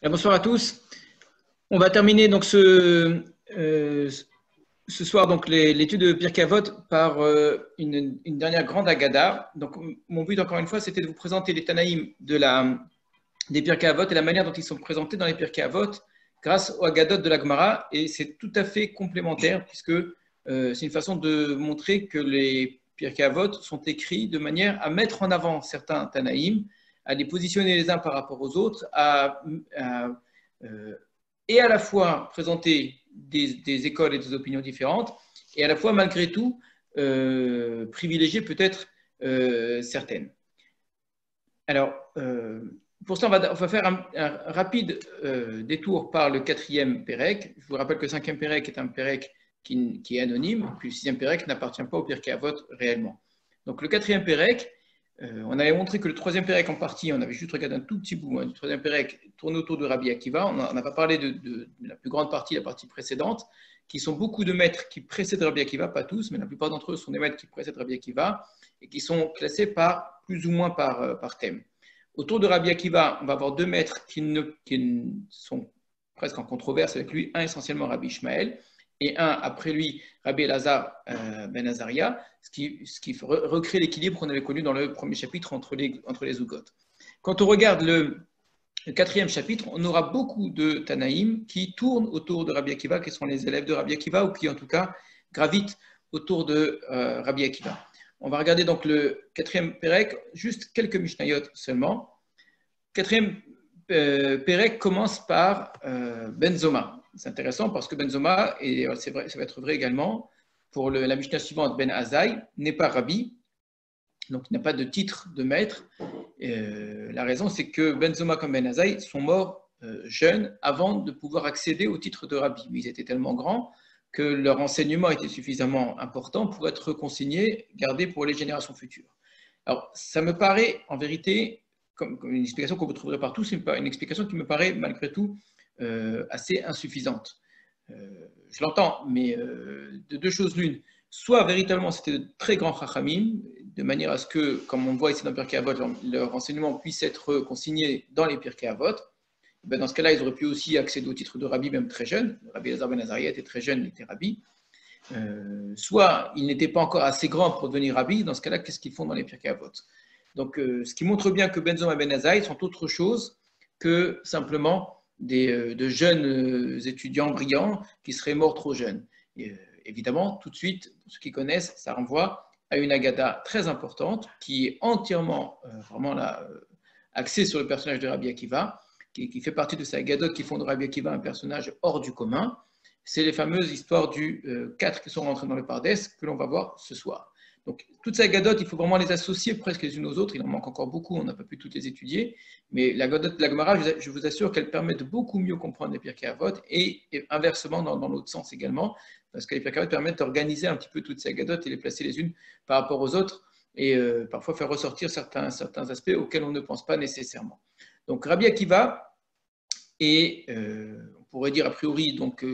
Bonsoir à tous. On va terminer donc ce soir donc l'étude de Pirkei Avot par une dernière grande Haggadah. Donc mon but encore une fois c'était de vous présenter les Tanaïm des Pirkei Avot et la manière dont ils sont présentés dans les Pirkei Avot grâce aux Haggadot de la Gemara, et c'est tout à fait complémentaire puisque c'est une façon de montrer que les Pirkei Avot sont écrits de manière à mettre en avant certains Tanaïm, à les positionner les uns par rapport aux autres, et à la fois présenter des écoles et des opinions différentes, et à la fois, malgré tout, privilégier peut-être certaines. Alors, pour ça, on va faire un rapide détour par le quatrième Pérec. Je vous rappelle que le cinquième Pérec est un Pérec qui est anonyme, puis le sixième Pérec n'appartient pas au Pirkei Avot réellement. Donc, le quatrième Pérec, on avait montré que le troisième Pérec en partie, on avait juste regardé un tout petit bout du troisième Pérec, tourne autour de Rabbi Akiva. On n'a pas parlé de la plus grande partie, la partie précédente, qui sont beaucoup de maîtres qui précèdent Rabbi Akiva, pas tous, mais la plupart d'entre eux sont des maîtres qui précèdent Rabbi Akiva et qui sont classés plus ou moins par thème. Autour de Rabbi Akiva, on va avoir deux maîtres qui sont presque en controverse avec lui, un essentiellement Rabbi Ishmael, et un après lui, Rabbi Elazar ben Azaria, ce qui recrée l'équilibre qu'on avait connu dans le premier chapitre entre les Zugot. Quand on regarde le quatrième chapitre, on aura beaucoup de Tanaïm qui tournent autour de Rabbi Akiva, qui sont les élèves de Rabbi Akiva, ou qui en tout cas gravitent autour de Rabbi Akiva. On va regarder donc le quatrième Pérec, juste quelques Mishnayot seulement. Quatrième Pérec commence par Benzoma. C'est intéressant parce que Benzoma, et c'est vrai, ça va être vrai également, pour la Mishnah suivante, Ben Azaï, n'est pas Rabbi, donc il n'a pas de titre de maître. La raison, c'est que Benzoma comme Ben Azaï sont morts jeunes avant de pouvoir accéder au titre de Rabbi. Mais ils étaient tellement grands que leur enseignement était suffisamment important pour être consigné, gardé pour les générations futures. Alors, ça me paraît en vérité comme une explication que vous trouverez partout, c'est une explication qui me paraît malgré tout assez insuffisante. Je l'entends, mais de deux choses l'une. Soit véritablement c'était de très grands chachamim, de manière à ce que, comme on voit ici dans le Pirkei Avot, leur enseignement puisse être consigné dans les Pirkei Avot. Ben dans ce cas-là, ils auraient pu aussi accéder au titre de rabbi, même très jeune. Rabbi Elazar ben Azaria était très jeune, il était rabbi. Soit ils n'étaient pas encore assez grands pour devenir rabbi. Dans ce cas-là, qu'est-ce qu'ils font dans les Pirkei Avot? Donc, ce qui montre bien que Benzoma et Ben Azaï sont autre chose que simplement de jeunes étudiants brillants qui seraient morts trop jeunes. Et, évidemment, tout de suite, pour ceux qui connaissent, ça renvoie à une Haggadah très importante qui est entièrement vraiment là, axée sur le personnage de Rabbi Akiva, qui fait partie de ces Haggadot qui font de Rabbi Akiva un personnage hors du commun. C'est les fameuses histoires du 4 qui sont rentrées dans le Pardes que l'on va voir ce soir. Donc, toutes ces Haggadot, il faut vraiment les associer presque les unes aux autres. Il en manque encore beaucoup, on n'a pas pu toutes les étudier. Mais la Haggadot de la Gemara, je vous assure qu'elle permet de beaucoup mieux comprendre les Pirkei Avot et inversement dans l'autre sens également, parce que les Pirkei Avot permettent d'organiser un petit peu toutes ces Haggadot et les placer les unes par rapport aux autres et parfois faire ressortir certains aspects auxquels on ne pense pas nécessairement. Donc, Rabbi Akiva est, on pourrait dire a priori, donc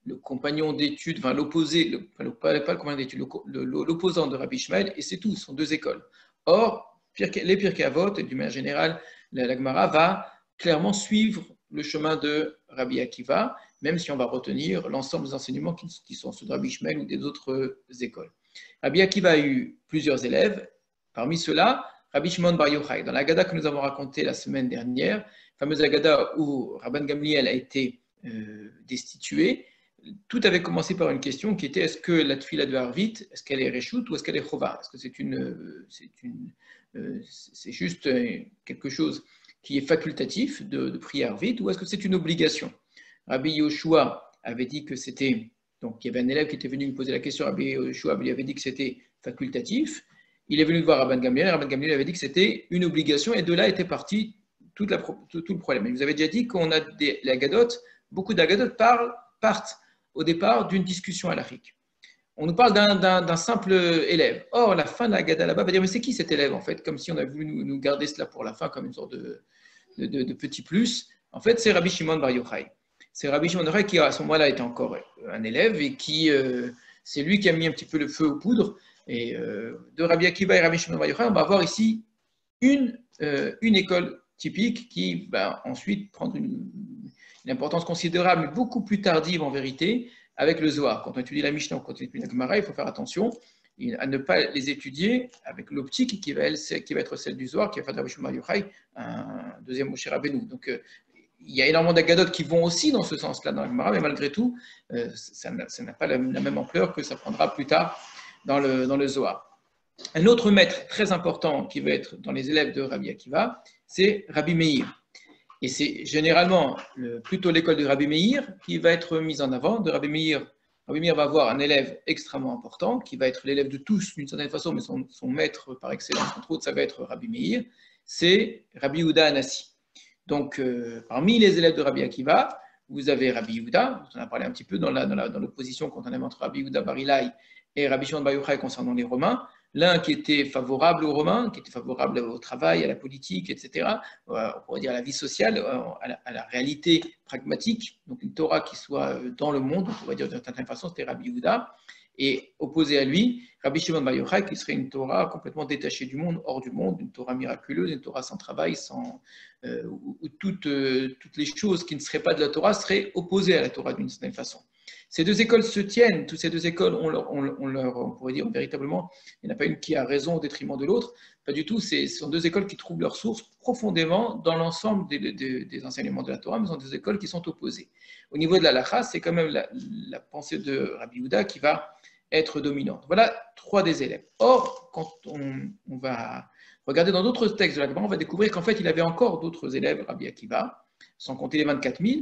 le compagnon d'études, enfin l'opposé, pas le compagnon d'études, l'opposant de Rabbi Ishmael, et c'est tout, ce sont deux écoles. Or, les Pirkei Avot, et d'une manière générale, la Gemara va clairement suivre le chemin de Rabbi Akiva, même si on va retenir l'ensemble des enseignements qui sont ceux de Rabbi Ishmael ou des autres écoles. Rabbi Akiva a eu plusieurs élèves, parmi ceux-là, Rabbi Shimon Bar Yochai. Dans la Haggadah que nous avons racontée la semaine dernière, la fameuse Haggadah où Rabban Gamliel a été destitué, tout avait commencé par une question qui était est-ce que la tefila de Harvit, est-ce qu'elle est Reshut ou est-ce qu'elle est Chova? Est-ce que c'est juste quelque chose qui est facultatif de prier Harvit ou est-ce que c'est une obligation? Rabbi Yoshua avait dit que c'était, donc il y avait un élève qui était venu me poser la question, Rabbi Yoshua lui avait dit que c'était facultatif. Il est venu voir Rabban Gamliel, et Rabban Gamliel avait dit que c'était une obligation et de là était parti tout le problème. Et vous avez déjà dit qu'on a les Haggadot, beaucoup d'Haggadot partent au départ d'une discussion halachique. On nous parle d'un simple élève. Or, la fin de la Haggadah là-bas va dire mais c'est qui cet élève en fait? Comme si on avait voulu nous garder cela pour la fin comme une sorte de petit plus. En fait, c'est Rabbi Shimon Bar Yochai. C'est Rabbi Shimon Bar Yochai qui à ce moment-là était encore un élève et qui c'est lui qui a mis un petit peu le feu aux poudres. Et de Rabbi Akiva et Rabbi Shimon Bar Yochai, on va avoir ici une école typique qui va ensuite prendre une importance considérable, mais beaucoup plus tardive en vérité, avec le Zohar. Quand on étudie la Mishnah ou quand on étudie la Gemara, il faut faire attention à ne pas les étudier avec l'optique qui va être celle du Zohar, qui va faire de Rabbi Shimon Bar Yochai un deuxième Moshe Rabbeinu. Donc, il y a énormément d'agadotes qui vont aussi dans ce sens-là dans la Gemara, mais malgré tout, ça n'a pas la même ampleur que ça prendra plus tard dans le Zohar. Un autre maître très important qui va être dans les élèves de Rabbi Akiva, c'est Rabbi Meir. Et c'est généralement plutôt l'école de Rabbi Meir qui va être mise en avant. De Rabbi Meir va avoir un élève extrêmement important, qui va être l'élève de tous d'une certaine façon, mais son maître par excellence, entre autres, ça va être Rabbi Meir, c'est Rabbi Yehuda Hanassi. Donc, parmi les élèves de Rabbi Akiva, vous avez Rabbi Yehuda, on en a parlé un petit peu dans l'opposition qu'on en avait entre Rabbi Yehuda Bar Ilai et Rabbi Shimon Bar Yochai concernant les Romains. L'un qui était favorable aux Romains, qui était favorable au travail, à la politique, etc., on pourrait dire à la vie sociale, à la réalité pragmatique, donc une Torah qui soit dans le monde, on pourrait dire d'une certaine façon, c'était Rabbi Yehuda, et opposé à lui, Rabbi Shimon Bar Yochai, qui serait une Torah complètement détachée du monde, hors du monde, une Torah miraculeuse, une Torah sans travail, où toutes les choses qui ne seraient pas de la Torah seraient opposées à la Torah d'une certaine façon. Ces deux écoles se tiennent, toutes ces deux écoles, on pourrait dire véritablement, il n'y en a pas une qui a raison au détriment de l'autre, pas du tout, ce sont deux écoles qui trouvent leur source profondément dans l'ensemble des enseignements de la Torah, mais ce sont des écoles qui sont opposées. Au niveau de la halakha, c'est quand même la pensée de Rabbi Yehuda qui va être dominante. Voilà trois des élèves. Or, quand on va regarder dans d'autres textes de la Gemara, on va découvrir qu'en fait, il avait encore d'autres élèves, Rabbi Akiva, sans compter les 24 000,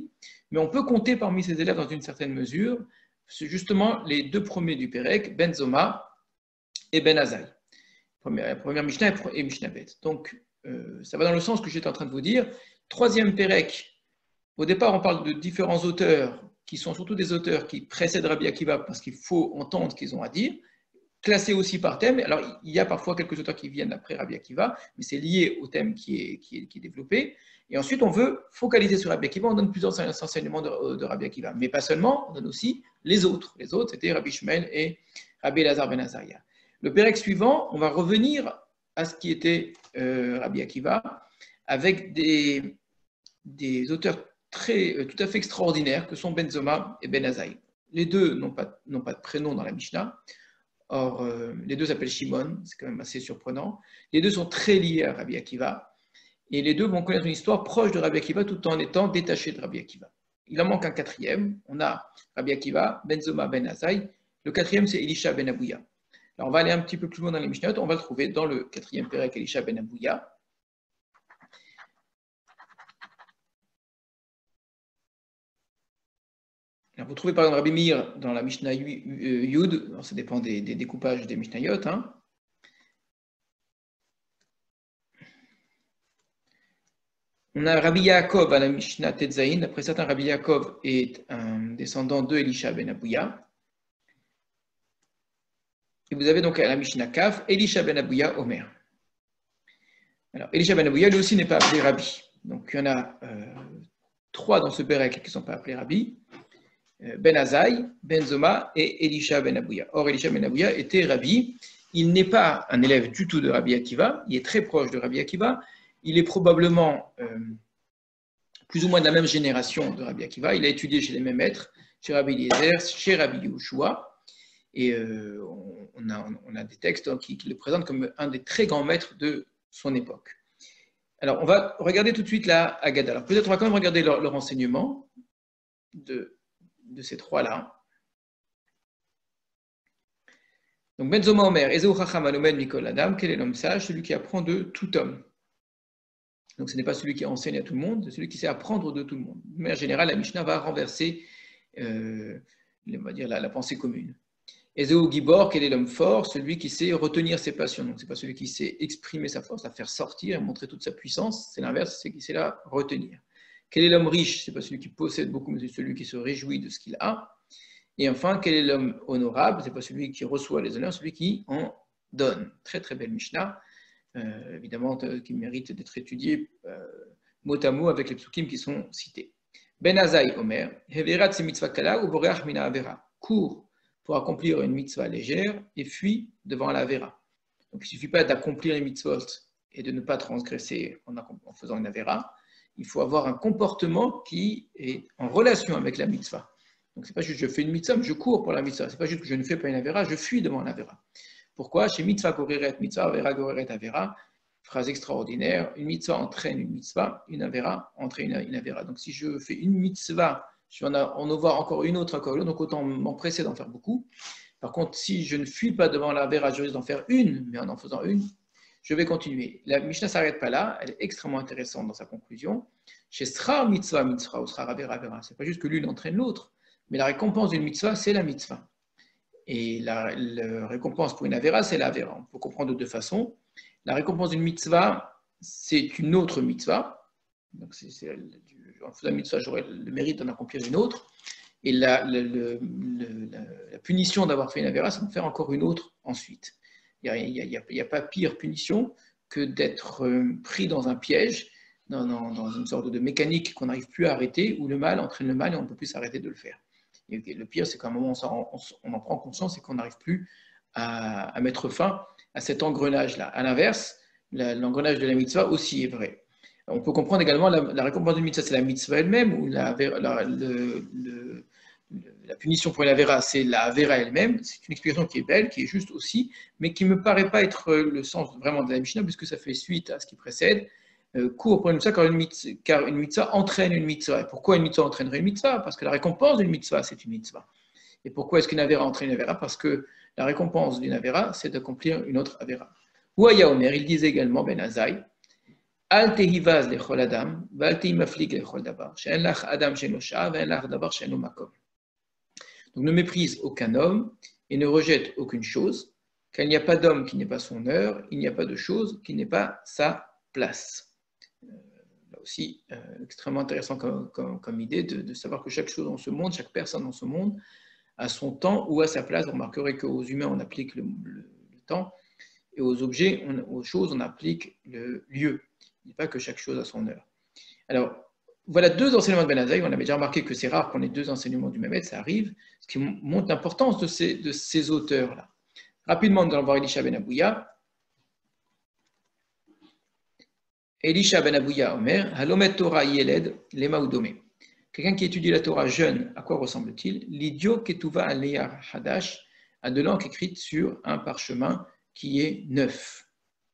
mais on peut compter parmi ces élèves dans une certaine mesure, c'est justement les deux premiers du Pérec, Ben Zoma et Ben Azaï. Première Mishnah et Mishnah Bet. Donc, ça va dans le sens que j'étais en train de vous dire. Troisième Pérec, au départ, on parle de différents auteurs, qui sont surtout des auteurs qui précèdent Rabbi Akiva, parce qu'il faut entendre ce qu'ils ont à dire, classés aussi par thème. Alors, il y a parfois quelques auteurs qui viennent après Rabbi Akiva, mais c'est lié au thème qui est développé. Et ensuite, on veut focaliser sur Rabbi Akiva, on donne plusieurs enseignements de Rabbi Akiva. Mais pas seulement, on donne aussi les autres. Les autres, c'était Rabbi Shmuel et Rabbi Elazar ben Azaria. Le pérec suivant, on va revenir à ce qui était Rabbi Akiva, avec des auteurs tout à fait extraordinaires, que sont Ben Zoma et Ben Azaï. Les deux n'ont pas de prénom dans la Mishnah. Or, les deux s'appellent Shimon, c'est quand même assez surprenant. Les deux sont très liés à Rabbi Akiva. Et les deux vont connaître une histoire proche de Rabbi Akiva tout en étant détachés de Rabbi Akiva. Il en manque un quatrième. On a Rabbi Akiva, Ben Zoma, Ben Azaï. Le quatrième, c'est Elisha ben Abouya. Alors, on va aller un petit peu plus loin dans les Mishnayot. On va le trouver dans le quatrième pérec, Elisha ben Abouya. Alors, vous trouvez par exemple Rabbi Meir dans la Mishnah Yud. Alors, ça dépend des découpages des Mishnayot. Hein. On a Rabbi Yaakov à la Mishnah Tetzaïn. D'après certains, Rabbi Yaakov est un descendant de Elisha ben Abouya. Et vous avez donc à la Mishnah Kaf, Elisha ben Abouya Omer. Alors, Elisha ben Abouya, lui aussi, n'est pas appelé Rabbi. Donc, il y en a trois dans ce pérec qui ne sont pas appelés Rabbi. Ben Azaï, Ben Zoma et Elisha ben Abouya. Or, Elisha ben Abouya était Rabbi. Il n'est pas un élève du tout de Rabbi Akiva. Il est très proche de Rabbi Akiva. Il est probablement plus ou moins de la même génération de Rabbi Akiva. Il a étudié chez les mêmes maîtres, chez Rabbi Eliezer, chez Rabbi Yehoshua. Et on a des textes qui le présentent comme un des très grands maîtres de son époque. Alors, on va regarder tout de suite la Haggadah. Alors, peut-être on va quand même regarder leur enseignement de ces trois-là. Donc, Ben Zoma Omer, Ezeu Chacham Alomed Mikol Adam, quel est l'homme sage? Celui qui apprend de tout homme. Donc, ce n'est pas celui qui enseigne à tout le monde, c'est celui qui sait apprendre de tout le monde. Mais en général, la Mishnah va renverser on va dire, la pensée commune. Ezeu Gibor, quel est l'homme fort? Celui qui sait retenir ses passions. Donc, ce n'est pas celui qui sait exprimer sa force, la faire sortir, montrer toute sa puissance. C'est l'inverse, c'est qui sait la retenir. Quel est l'homme riche? Ce n'est pas celui qui possède beaucoup, mais c'est celui qui se réjouit de ce qu'il a. Et enfin, quel est l'homme honorable? Ce n'est pas celui qui reçoit les honneurs, celui qui en donne. Très très belle Mishnah, évidemment, qui mérite d'être étudiée mot à mot avec les psukim qui sont cités. Ben Azaï Omer, Heverat se mitzvah kala ou boreach mina avera. Cours pour accomplir une mitzvah légère et fuit devant la avera. Donc il ne suffit pas d'accomplir les mitzvot et de ne pas transgresser en faisant une avéra, il faut avoir un comportement qui est en relation avec la mitzvah. Donc, ce n'est pas juste je fais une mitzvah, mais je cours pour la mitzvah. Ce n'est pas juste que je ne fais pas une avéra, je fuis devant l'avéra. Pourquoi? Chez mitzvah goreret mitzvah, avéra goreret avéra. Phrase extraordinaire, une mitzvah entraîne une mitzvah, une avéra entraîne une avéra. Donc, si je fais une mitzvah, je vais en avoir encore une autre, donc autant m'empresser d'en faire beaucoup. Par contre, si je ne fuis pas devant l'avéra, je risque d'en faire une, mais en faisant une, je vais continuer. La Mishnah ne s'arrête pas là, elle est extrêmement intéressante dans sa conclusion. Chez Srar mitzvah, mitzvah, ou Srar avera, avera, ce n'est pas juste que l'une entraîne l'autre, mais la récompense d'une mitzvah, c'est la mitzvah. Et la récompense pour une avera, c'est la avera. On peut comprendre de deux façons. La récompense d'une mitzvah, c'est une autre mitzvah. Donc, en faisant une mitzvah, j'aurai le mérite d'en accomplir une autre. Et la punition d'avoir fait une avera, ça va me faire encore une autre ensuite. Il n'y a pas pire punition que d'être pris dans un piège, dans une sorte de mécanique qu'on n'arrive plus à arrêter, où le mal entraîne le mal et on ne peut plus s'arrêter de le faire. Et le pire, c'est qu'à un moment, on en prend conscience et qu'on n'arrive plus à mettre fin à cet engrenage-là. À l'inverse, l'engrenage de la mitzvah aussi est vrai. On peut comprendre également la récompense d'une mitzvah, c'est la mitzvah elle-même, ou la punition pour une avéra, c'est la avéra elle-même. C'est une explication qui est belle, qui est juste aussi, mais qui ne me paraît pas être le sens vraiment de la Mishnah, puisque ça fait suite à ce qui précède. Court pour une mitzvah, car une mitzvah entraîne une mitzvah. Et pourquoi une mitzvah entraînerait une mitzvah? Parce que la récompense d'une mitzvah, c'est une mitzvah. Et pourquoi est-ce qu'une avéra entraîne une avéra? Parce que la récompense d'une avéra, c'est d'accomplir une autre avéra. Ou Aya Omer, il disait également, Ben Azaï, Al tehivaz lechol adam, val teimaflik lechol davar, she'en lach adam she'en shah, ve'en lach davar she'en makom. Donc ne méprise aucun homme et ne rejette aucune chose, car il n'y a pas d'homme qui n'ait pas son heure, il n'y a pas de chose qui n'ait pas sa place. Là aussi, extrêmement intéressant comme idée de savoir que chaque chose dans ce monde, chaque personne dans ce monde, a son temps ou à sa place. Vous remarquerez qu'aux humains, on applique le temps, et aux objets, aux choses, on applique le lieu. Il n'y a pas que chaque chose a son heure. Alors, voilà deux enseignements de Ben Azaï. On avait déjà remarqué que c'est rare qu'on ait deux enseignements du même maître, ça arrive, ce qui montre l'importance de ces auteurs-là. Rapidement, nous allons voir Elisha ben Abouya. Elisha ben Abouya Omer, Halomet Torah Yeled, Lema Udome. Quelqu'un qui étudie la Torah jeune, à quoi ressemble-t-il? L'idiot Ketuva Aleyar Hadash a de l'encre écrite sur un parchemin qui est neuf.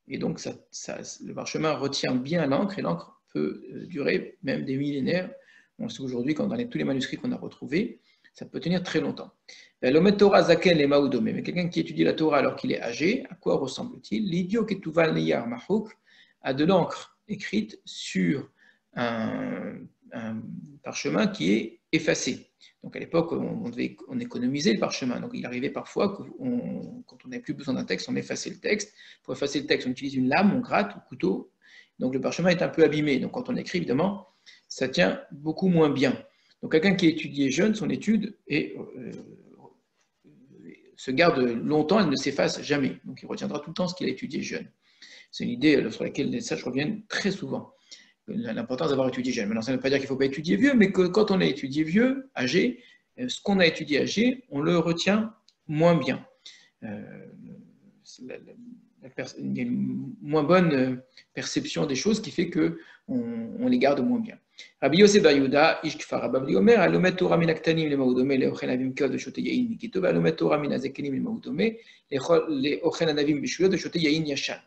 Et donc, le parchemin retient bien l'encre, et l'encre peut durer même des millénaires. On sait aujourd'hui, quand dans tous les manuscrits qu'on a retrouvés, ça peut tenir très longtemps. L'Omet Torah Zaken Lema Udome. Mais quelqu'un qui étudie la Torah alors qu'il est âgé, à quoi ressemble-t-il? L'idiot Ketuva Aleyar Mahouk a de l'encre écrite sur un parchemin qui est effacé. Donc à l'époque, on économisait le parchemin. Donc il arrivait parfois quand on n'avait plus besoin d'un texte, on effaçait le texte. Pour effacer le texte, on utilise une lame, on gratte, un couteau. Donc le parchemin est un peu abîmé. Donc quand on écrit, évidemment, ça tient beaucoup moins bien. Donc quelqu'un qui étudie jeune, son étude se garde longtemps, elle ne s'efface jamais. Donc il retiendra tout le temps ce qu'il a étudié jeune. C'est une idée sur laquelle les sages reviennent très souvent. L'importance d'avoir étudié jeune. Maintenant, ça ne veut pas dire qu'il ne faut pas étudier vieux, mais que quand on a étudié vieux, âgé, ce qu'on a étudié âgé, on le retient moins bien. Il y a une moins bonne perception des choses qui fait qu'on les garde moins bien. Rabbi Yosef bar Yehuda, ish kfar Rabbi Omer, alomet Torah min aktanim lemaudome leochen avim kol veshote yain nikitov, alomet Torah min azekenim lemaudome leochen anavim beshuyot veshote yain yashan.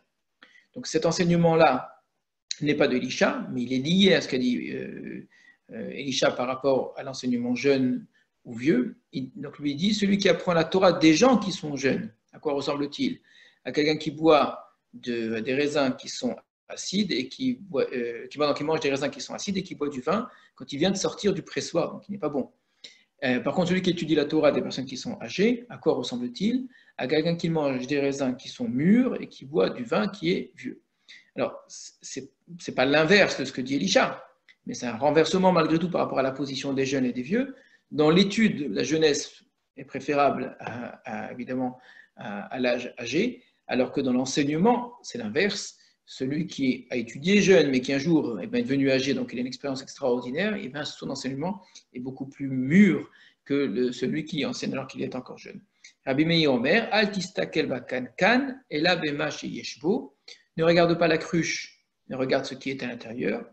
Donc cet enseignement-là n'est pas de Elisha, mais il est lié à ce qu'a dit Elisha par rapport à l'enseignement jeune ou vieux. Donc lui dit, celui qui apprend la Torah des gens qui sont jeunes, à quoi ressemble-t-il? À quelqu'un qui boit des raisins qui sont acides et qui mange des raisins qui sont acides et qui boit du vin quand il vient de sortir du pressoir, donc il n'est pas bon. Par contre, celui qui étudie la Torah des personnes qui sont âgées, à quoi ressemble-t-il? À quelqu'un qui mange des raisins qui sont mûrs et qui boit du vin qui est vieux. Alors, ce n'est pas l'inverse de ce que dit Elisha, mais c'est un renversement malgré tout par rapport à la position des jeunes et des vieux. Dans l'étude, la jeunesse est préférable évidemment à l'âge âgé, alors que dans l'enseignement, c'est l'inverse. Celui qui a étudié jeune, mais qui un jour est devenu âgé, donc il a une expérience extraordinaire, et bien son enseignement est beaucoup plus mûr que celui qui enseigne alors qu'il est encore jeune. Rabbi Meir Omer, Al tistakel bakan kan, ela bema sheyeshbo. ne regarde pas la cruche, mais regarde ce qui est à l'intérieur.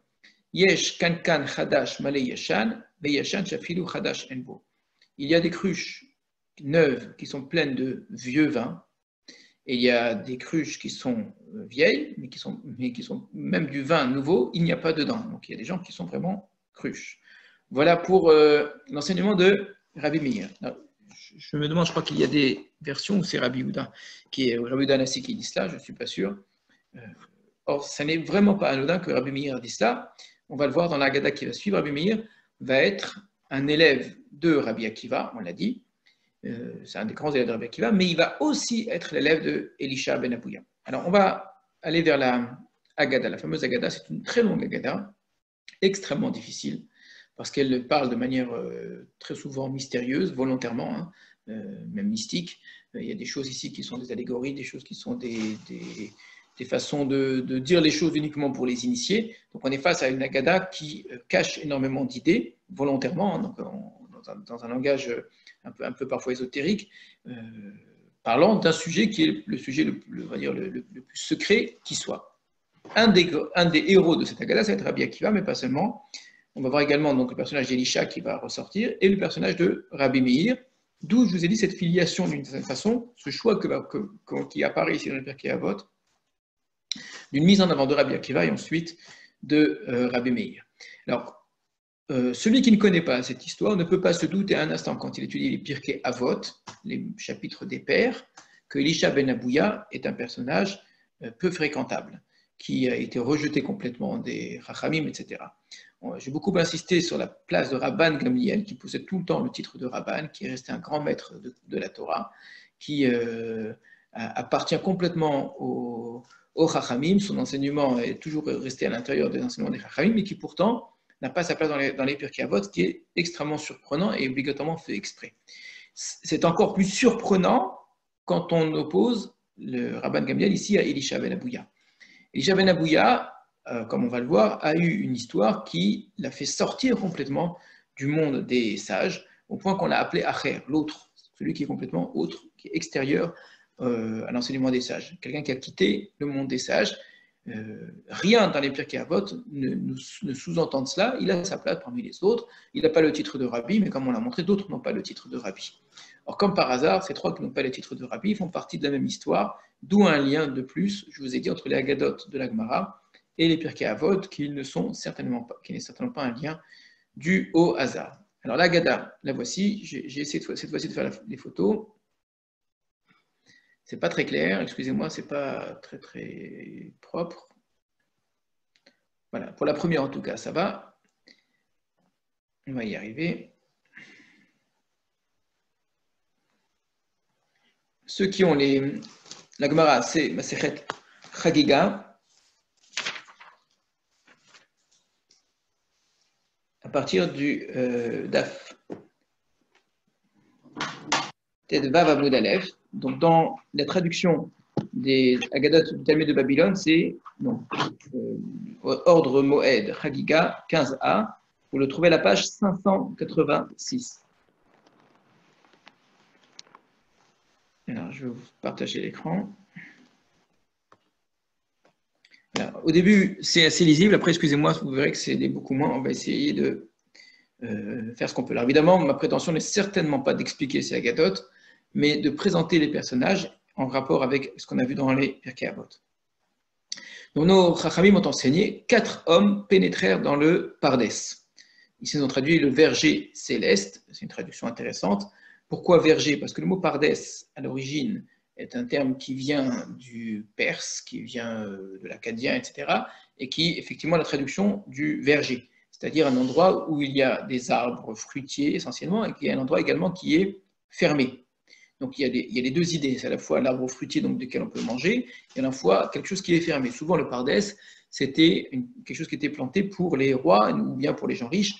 Yesh kankan chadash male yeshan, veyeshan shafilu chadash enbo. Il y a des cruches neuves qui sont pleines de vieux vin, et il y a des cruches qui sont vieilles, mais qui sont même du vin nouveau, il n'y a pas dedans. Donc il y a des gens qui sont vraiment cruches. Voilà pour l'enseignement de Rabbi Meir. Je me demande, je crois qu'il y a des versions où c'est Rabbi Yehuda, Rabbi Yehuda Nassi qui dit cela, je ne suis pas sûr. Or, ça n'est vraiment pas anodin que Rabbi Meir dise cela. On va le voir dans la Haggadah qui va suivre. Rabbi Meir va être un élève de Rabbi Akiva, on l'a dit. C'est un des grands élèves de Rabbi Akiva, mais il va aussi être l'élève de Elisha ben Abouya. Alors, on va aller vers la Haggadah, la fameuse Haggadah. C'est une très longue Haggadah, extrêmement difficile, parce qu'elle parle de manière très souvent mystérieuse, volontairement, hein, même mystique. Il y a des choses ici qui sont des allégories, des choses qui sont des façons de dire les choses uniquement pour les initiés. Donc on est face à une Haggadah qui cache énormément d'idées, volontairement, hein, donc dans un langage un peu parfois ésotérique, parlant d'un sujet qui est le sujet le plus secret qui soit. Un des héros de cette Haggadah, ça va être Rabbi Akiva, mais pas seulement. On va voir également donc, le personnage d'Elisha qui va ressortir et le personnage de Rabbi Meir, d'où je vous ai dit cette filiation d'une certaine façon, ce choix qui apparaît ici dans le Pirkei Avot, d'une mise en avant de Rabbi Akiva et ensuite de Rabbi Meir. Alors, celui qui ne connaît pas cette histoire ne peut pas se douter un instant, quand il étudie les Pirkei Avot, les chapitres des pères, que Elisha ben Abouya est un personnage peu fréquentable, qui a été rejeté complètement des Chachamim, etc. J'ai beaucoup insisté sur la place de Rabban Gamliel, qui possède tout le temps le titre de Rabban, qui est resté un grand maître de la Torah, qui appartient complètement aux Chachamim. Son enseignement est toujours resté à l'intérieur des enseignements des Chachamim, mais qui pourtant n'a pas sa place dans les Pirkei Avot, ce qui est extrêmement surprenant et obligatoirement fait exprès. C'est encore plus surprenant quand on oppose le Rabban Gamliel ici à Elisha ben Abouya. Elisha ben Abouya, comme on va le voir, a eu une histoire qui l'a fait sortir complètement du monde des sages, au point qu'on l'a appelé Acher, l'autre, celui qui est complètement autre, qui est extérieur à l'enseignement des sages. Quelqu'un qui a quitté le monde des sages. Rien dans les Pirkei Avot ne sous-entend de cela. Il a sa place parmi les autres. Il n'a pas le titre de rabbi, mais comme on l'a montré, d'autres n'ont pas le titre de rabbi. Or, comme par hasard, ces trois qui n'ont pas le titre de rabbi font partie de la même histoire, d'où un lien de plus, je vous ai dit, entre les Haggadot de la Gemara et les Pirkei Avot, qui n'est certainement pas un lien dû au hasard. Alors la Haggadah, la voici. J'ai essayé cette fois-ci de faire les photos. C'est pas très clair, excusez-moi, c'est pas très très propre. Voilà, pour la première en tout cas, ça va. On va y arriver. Ceux qui ont la Gemara, c'est Masechet Chagiga. À partir du Daf Ted Vav Amud Aleph. Donc, dans la traduction des Haggadot du Talmud de Babylone, c'est ordre Moed, Chagiga, 15a. Vous le trouvez à la page 586. Alors, je vais vous partager l'écran. Au début, c'est assez lisible. Après, excusez-moi, vous verrez que c'est beaucoup moins. On va essayer de faire ce qu'on peut. Alors, évidemment, ma prétention n'est certainement pas d'expliquer ces Haggadot, mais de présenter les personnages en rapport avec ce qu'on a vu dans les Pirkei Avot. Donc, nos Chachamim ont enseigné 4 hommes pénétrèrent dans le Pardès. Ici, ils ont traduit le verger céleste. C'est une traduction intéressante. Pourquoi verger? Parce que le mot Pardès, à l'origine, est un terme qui vient du perse, qui vient de l'akkadien, etc., et qui est effectivement la traduction du verger, c'est-à-dire un endroit où il y a des arbres fruitiers essentiellement, et qui est un endroit également qui est fermé. Donc il y a les deux idées, c'est à la fois l'arbre fruitier donc, duquel on peut manger, et à la fois quelque chose qui est fermé. Souvent le Pardès, c'était quelque chose qui était planté pour les rois ou bien pour les gens riches,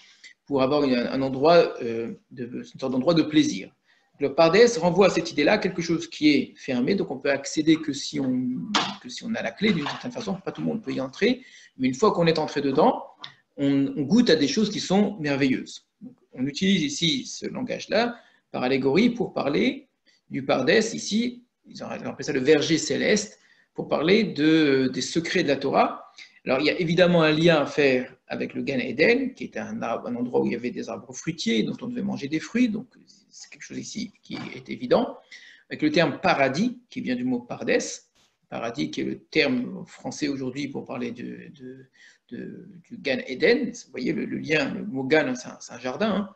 pour avoir un endroit, une sorte d'endroit de plaisir. Le Pardès renvoie à cette idée-là, quelque chose qui est fermé, donc on peut accéder que si on a la clé d'une certaine façon, pas tout le monde peut y entrer, mais une fois qu'on est entré dedans, on goûte à des choses qui sont merveilleuses. Donc, on utilise ici ce langage-là par allégorie pour parler du Pardès, ici, ils appellent ça le verger céleste, pour parler des secrets de la Torah. Alors, il y a évidemment un lien à faire avec le Gan Eden, qui est un endroit où il y avait des arbres fruitiers, dont on devait manger des fruits, donc c'est quelque chose ici qui est évident. Avec le terme paradis, qui vient du mot pardes, paradis qui est le terme français aujourd'hui pour parler du Gan Eden. Vous voyez le lien, le mot Gan, c'est un jardin, hein.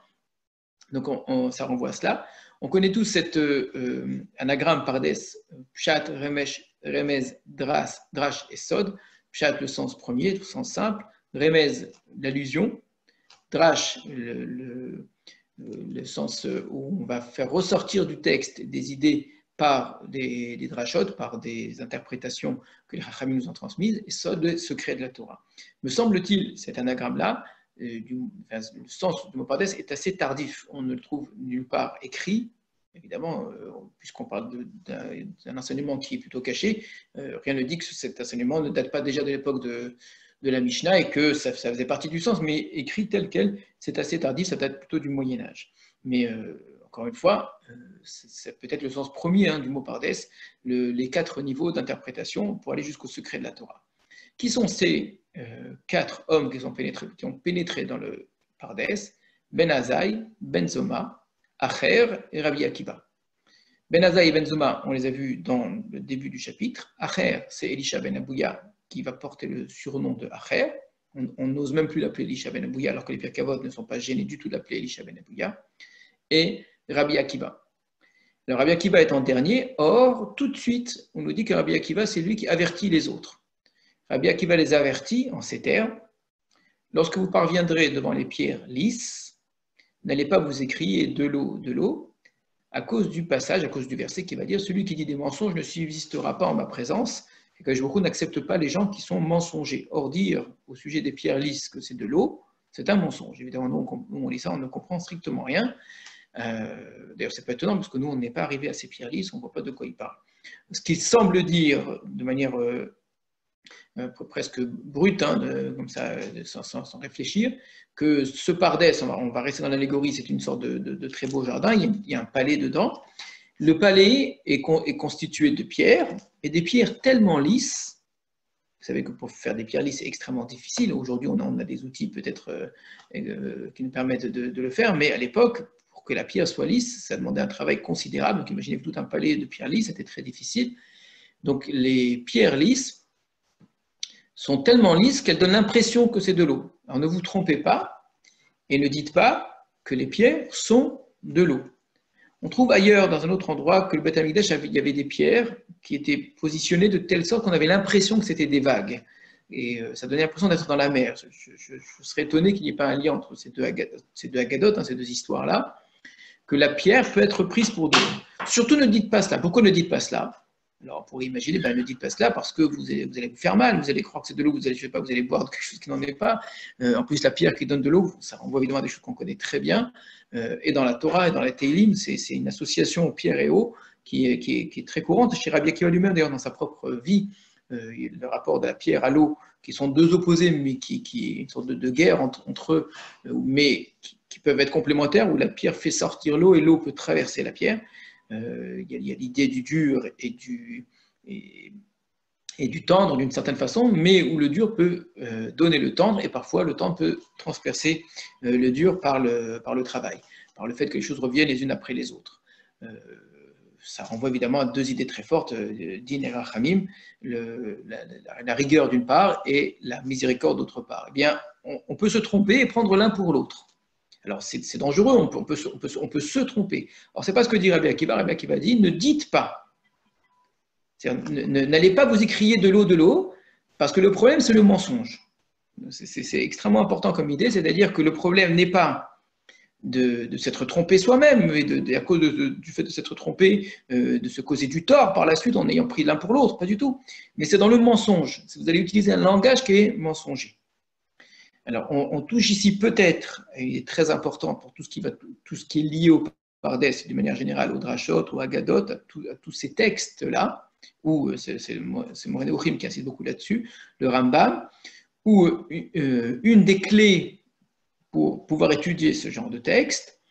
Donc ça renvoie à cela. On connaît tous cet anagramme pardes, pshat, remesh, remez, drash et sod. Pshat, le sens premier, le sens simple. Remez, l'allusion. Drash, le sens où on va faire ressortir du texte des idées par des drashot, par des interprétations que les Chachamim nous ont transmises, et sod, le secret de la Torah. Me semble-t-il, cet anagramme-là, le sens du mot pardes est assez tardif. On ne le trouve nulle part écrit. Évidemment, puisqu'on parle d'un enseignement qui est plutôt caché, rien ne dit que cet enseignement ne date pas déjà de l'époque de la Mishnah et que ça faisait partie du sens, mais écrit tel quel, c'est assez tardif, ça date plutôt du Moyen-Âge. Mais encore une fois, c'est peut-être le sens premier du mot pardes, les 4 niveaux d'interprétation pour aller jusqu'au secret de la Torah. Qui sont ces 4 hommes qui ont pénétré dans le pardes? Ben Azai, Ben Zoma, Acher et Rabbi Akiva. Ben Azai et Ben Zoma, on les a vus dans le début du chapitre. Acher, c'est Elisha ben Abouya qui va porter le surnom de Acher. On n'ose même plus l'appeler Elisha ben Abouya, alors que les Pirkei Avot ne sont pas gênés du tout d'appeler Elisha ben Abouya. Et Rabbi Akiva. Le Rabbi Akiva est en dernier, or, tout de suite, on nous dit que Rabbi Akiva, c'est lui qui avertit les autres. Rabbi Akiva les avertit en ces termes: lorsque vous parviendrez devant les pierres lisses, n'allez pas vous écrier de l'eau, à cause du passage, à cause du verset qui va dire: celui qui dit des mensonges ne subsistera pas en ma présence. Et que beaucoup n'acceptent pas les gens qui sont mensongers. Or, dire au sujet des pierres lisses que c'est de l'eau, c'est un mensonge. Évidemment, nous, on lit ça, on ne comprend strictement rien. D'ailleurs, c'est pas étonnant, parce que nous, on n'est pas arrivé à ces pierres lisses, on ne voit pas de quoi il parle. Ce qui semble dire, de manière presque brute, comme ça, sans réfléchir, que ce pardes, on va rester dans l'allégorie, c'est une sorte de très beau jardin, il y a un palais dedans. Le palais est constitué de pierres, et des pierres tellement lisses. Vous savez que pour faire des pierres lisses, c'est extrêmement difficile. Aujourd'hui, on a des outils peut-être qui nous permettent de le faire, mais à l'époque, pour que la pierre soit lisse, ça demandait un travail considérable. Donc imaginez tout un palais de pierres lisses, c'était très difficile. Donc les pierres lisses sont tellement lisses qu'elles donnent l'impression que c'est de l'eau. Alors ne vous trompez pas et ne dites pas que les pierres sont de l'eau. On trouve ailleurs, dans un autre endroit, que le Beth Amikdash, il y avait des pierres qui étaient positionnées de telle sorte qu'on avait l'impression que c'était des vagues. Et ça donnait l'impression d'être dans la mer. Je serais étonné qu'il n'y ait pas un lien entre ces deux agadotes, ces deux histoires-là, que la pierre peut être prise pour de l'eau. Surtout ne dites pas cela. Pourquoi ne dites pas cela? Alors, on pourrait imaginer, ne dites pas cela parce que vous allez vous faire mal, vous allez croire que c'est de l'eau, vous allez boire quelque chose qui n'en est pas. En plus, la pierre qui donne de l'eau, ça renvoie évidemment à des choses qu'on connaît très bien. Et dans la Torah et dans la Teilim, c'est une association pierre et eau qui est très courante. Chez Rabbi Akiva lui-même, d'ailleurs, dans sa propre vie, le rapport de la pierre à l'eau, qui sont deux opposés, mais qui est une sorte de guerre entre eux, mais qui peuvent être complémentaires, où la pierre fait sortir l'eau et l'eau peut traverser la pierre. Il y a l'idée du dur et du tendre d'une certaine façon, mais où le dur peut donner le tendre, et parfois le tendre peut transpercer le dur par le travail, par le fait que les choses reviennent les unes après les autres. Ça renvoie évidemment à deux idées très fortes, din et rachamim, la rigueur d'une part et la miséricorde d'autre part. Eh bien, on peut se tromper et prendre l'un pour l'autre. Alors, c'est dangereux, on peut se tromper. Alors, ce n'est pas ce que dit Rabbi Akiva. Rabbi Akiva dit: ne dites pas. N'allez pas vous écrier de l'eau, parce que le problème, c'est le mensonge. C'est extrêmement important comme idée, c'est-à-dire que le problème n'est pas de s'être trompé soi-même, mais à cause du fait de s'être trompé, de se causer du tort par la suite en ayant pris l'un pour l'autre, pas du tout. Mais c'est dans le mensonge. Vous allez utiliser un langage qui est mensonger. Alors, on touche ici peut-être, et il est très important pour tout ce qui est lié au pardes, de manière générale, au drashot, au agadot, à tous ces textes-là, où c'est Moreh Nevuchim qui insiste beaucoup là-dessus, le Rambam, où une des clés pour pouvoir étudier ce genre de texte,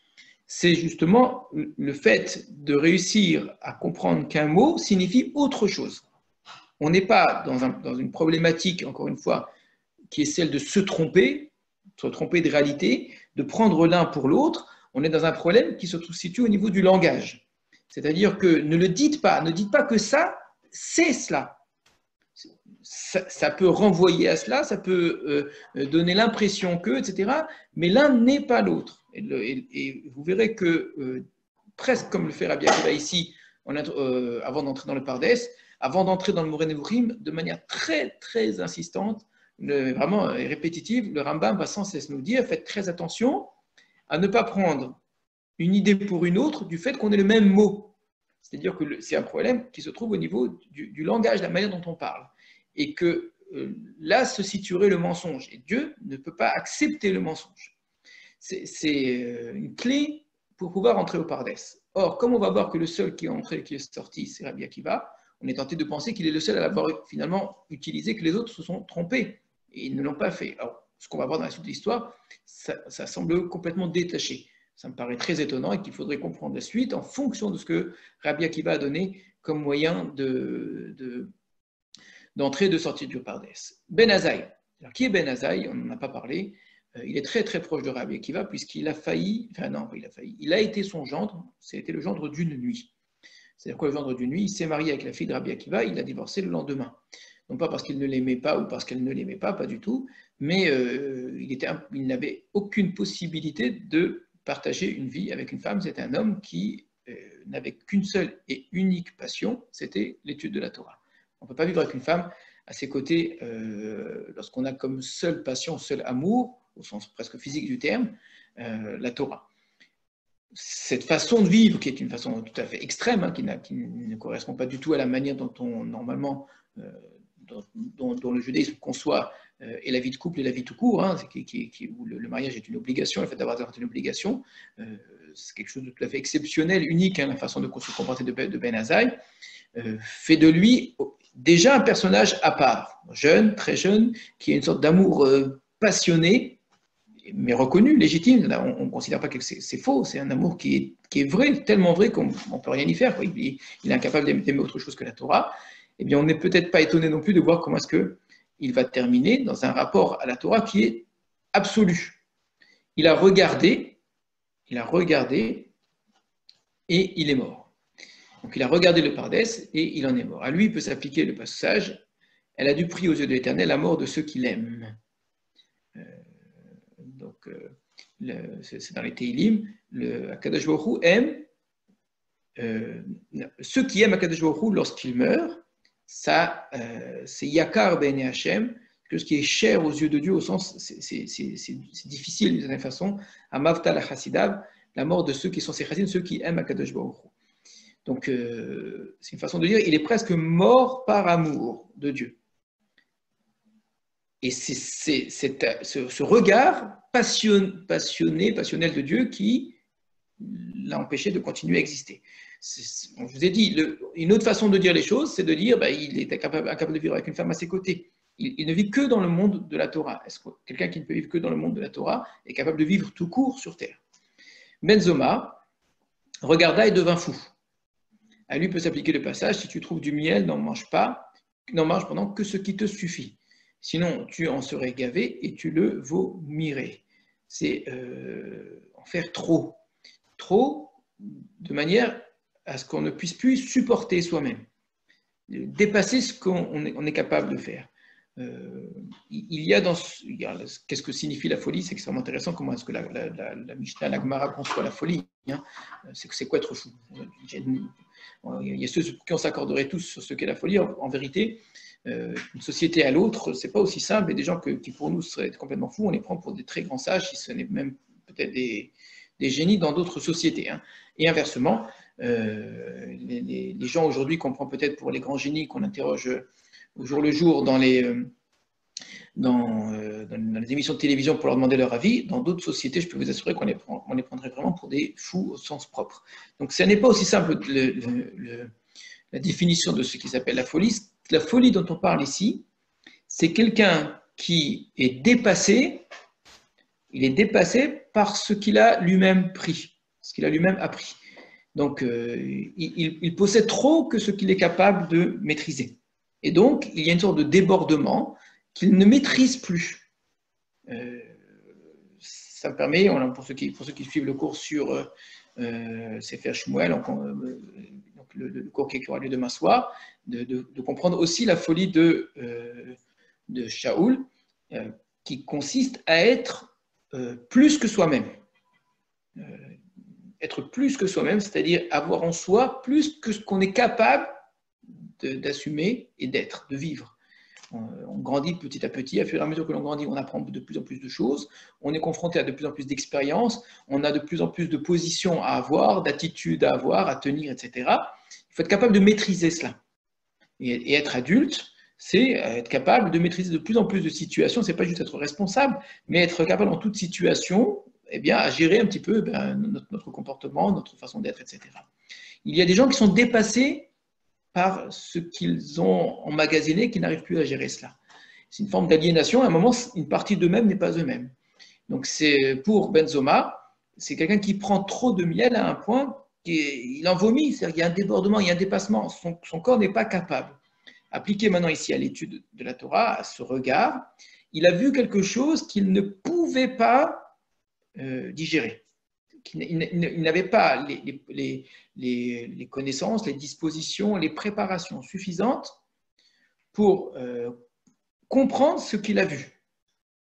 c'est justement le fait de réussir à comprendre qu'un mot signifie autre chose. On n'est pas dans une problématique, encore une fois, qui est celle de se tromper de réalité, de prendre l'un pour l'autre. On est dans un problème qui se situe au niveau du langage. C'est-à-dire que ne dites pas que ça, c'est cela. Ça peut renvoyer à cela, ça peut donner l'impression que, etc. Mais l'un n'est pas l'autre. Et vous verrez que, presque comme le fait Rabbi Akiva ici, avant d'entrer dans le Pardes, avant d'entrer dans le Moreh Nevuchim, de manière très, très insistante, vraiment répétitive, le Rambam va sans cesse nous dire, faites très attention à ne pas prendre une idée pour une autre du fait qu'on ait le même mot. C'est-à-dire que c'est un problème qui se trouve au niveau du langage, de la manière dont on parle. Et que là se situerait le mensonge. Et Dieu ne peut pas accepter le mensonge. C'est une clé pour pouvoir entrer au Pardes. Or, comme on va voir que le seul qui est entré et qui est sorti, c'est Rabbi Akiva, on est tenté de penser qu'il est le seul à l'avoir finalement utilisé, que les autres se sont trompés. Et ils ne l'ont pas fait. Alors, ce qu'on va voir dans la suite de l'histoire, ça semble complètement détaché. Ça me paraît très étonnant et qu'il faudrait comprendre la suite en fonction de ce que Rabbi Akiva a donné comme moyen d'entrée et de sortie du Pardes. Ben Azaï. Alors, qui est Ben Azaï? On n'en a pas parlé. Il est très très proche de Rabbi Akiva puisqu'il a failli, enfin non, il a failli, il a été son gendre, c'était le gendre d'une nuit. C'est-à-dire quoi le gendre d'une nuit? Il s'est marié avec la fille de Rabbi Akiva, il a divorcé le lendemain. Non pas parce qu'il ne l'aimait pas ou parce qu'elle ne l'aimait pas du tout, mais il n'avait aucune possibilité de partager une vie avec une femme. C'était un homme qui n'avait qu'une seule et unique passion, c'était l'étude de la Torah. On ne peut pas vivre avec une femme à ses côtés lorsqu'on a comme seule passion, seul amour, au sens presque physique du terme, la Torah. Cette façon de vivre, qui est une façon tout à fait extrême, hein, qui ne correspond pas du tout à la manière dont on normalement dont le judaïsme conçoit et la vie de couple et la vie tout court, hein, où le mariage est une obligation, le fait d'avoir une obligation, c'est quelque chose de tout à fait exceptionnel, unique, hein, la façon de se comporter de Ben Azaï, fait de lui déjà un personnage à part, jeune, très jeune, qui a une sorte d'amour passionné, mais reconnu, légitime. On ne considère pas que c'est faux, c'est un amour qui est vrai, tellement vrai qu'on ne peut rien y faire. Il est incapable d'aimer autre chose que la Torah. Eh bien, on n'est peut-être pas étonné non plus de voir comment est-ce qu'il va terminer dans un rapport à la Torah qui est absolu. Il a regardé et il est mort. Donc, il a regardé le Pardes et il en est mort. À lui, il peut s'appliquer le passage « Elle a du prix aux yeux de l'Éternel la mort de ceux qui l'aiment ». Donc, c'est dans les Teilim, Akadosh Baruch Hu aime ceux qui aiment Akadosh Baruch Hu lorsqu'ils meurent. Ça, c'est Yakar Ben Hashem, que ce qui est cher aux yeux de Dieu, au sens, c'est difficile d'une certaine façon, à Mavta la Chassidav, la mort de ceux qui sont ses chassidim, ceux qui aiment Akadosh Baruch Hu. Donc, c'est une façon de dire, il est presque mort par amour de Dieu. Et c'est ce regard passionnel de Dieu qui l'a empêché de continuer à exister. Je vous ai dit, une autre façon de dire les choses, c'est de dire il est incapable de vivre avec une femme à ses côtés. Il ne vit que dans le monde de la Torah. Est-ce que quelqu'un qui ne peut vivre que dans le monde de la Torah est capable de vivre tout court sur terre? Benzoma regarda et devint fou. À lui peut s'appliquer le passage, si tu trouves du miel, n'en mange pendant que ce qui te suffit. Sinon, tu en serais gavé et tu le vomirais. C'est en faire trop. Trop, de manière à ce qu'on ne puisse plus supporter soi-même. Dépasser ce qu'on est capable de faire. Qu'est-ce que signifie la folie? C'est extrêmement intéressant. Comment est-ce que la Mishnah, la Gemara conçoit la folie, hein? C'est quoi être fou? Il y a ceux qui s'accorderaient tous sur ce qu'est la folie. En vérité, une société à l'autre, c'est pas aussi simple. Et des gens qui pour nous seraient complètement fous, on les prend pour des très grands sages, si ce n'est même peut-être des génies dans d'autres sociétés, hein. Et inversement, les gens aujourd'hui qu'on prend peut-être pour les grands génies qu'on interroge au jour le jour dans les émissions de télévision pour leur demander leur avis, dans d'autres sociétés, je peux vous assurer qu'on les prendrait vraiment pour des fous au sens propre. Donc, ce n'est pas aussi simple la définition de ce qui s'appelle la folie. La folie dont on parle ici, c'est quelqu'un qui est dépassé, il est dépassé par ce qu'il a lui-même pris, ce qu'il a lui-même appris. Donc, il possède trop que ce qu'il est capable de maîtriser. Et donc, il y a une sorte de débordement qu'il ne maîtrise plus. Ça me permet, pour ceux qui suivent le cours sur Sefer Shmuel, donc le cours qui aura lieu demain soir, de comprendre aussi la folie de Shaoul, qui consiste à être plus que soi-même. Être plus que soi-même, c'est-à-dire avoir en soi plus que ce qu'on est capable d'assumer et d'être, de vivre. On grandit petit à petit, à fur et à mesure que l'on grandit, on apprend de plus en plus de choses, on est confronté à de plus en plus d'expériences, on a de plus en plus de positions à avoir, d'attitudes à avoir, à tenir, etc. Il faut être capable de maîtriser cela. Et être adulte, c'est être capable de maîtriser de plus en plus de situations, c'est pas juste être responsable, mais être capable en toute situation, eh bien, à gérer un petit peu notre comportement, notre façon d'être, etc. Il y a des gens qui sont dépassés par ce qu'ils ont emmagasiné, qui n'arrivent plus à gérer cela. C'est une forme d'aliénation. À un moment, une partie d'eux-mêmes n'est pas eux-mêmes. Donc, c'est pour Benzoma, c'est quelqu'un qui prend trop de miel à un point qu'il en vomit. C'est-à-dire qu'il y a un débordement, il y a un dépassement. Son corps n'est pas capable. Appliqué maintenant ici à l'étude de la Torah, à ce regard, il a vu quelque chose qu'il ne pouvait pas digérer. Il n'avait pas les connaissances, les dispositions, les préparations suffisantes pour comprendre ce qu'il a vu.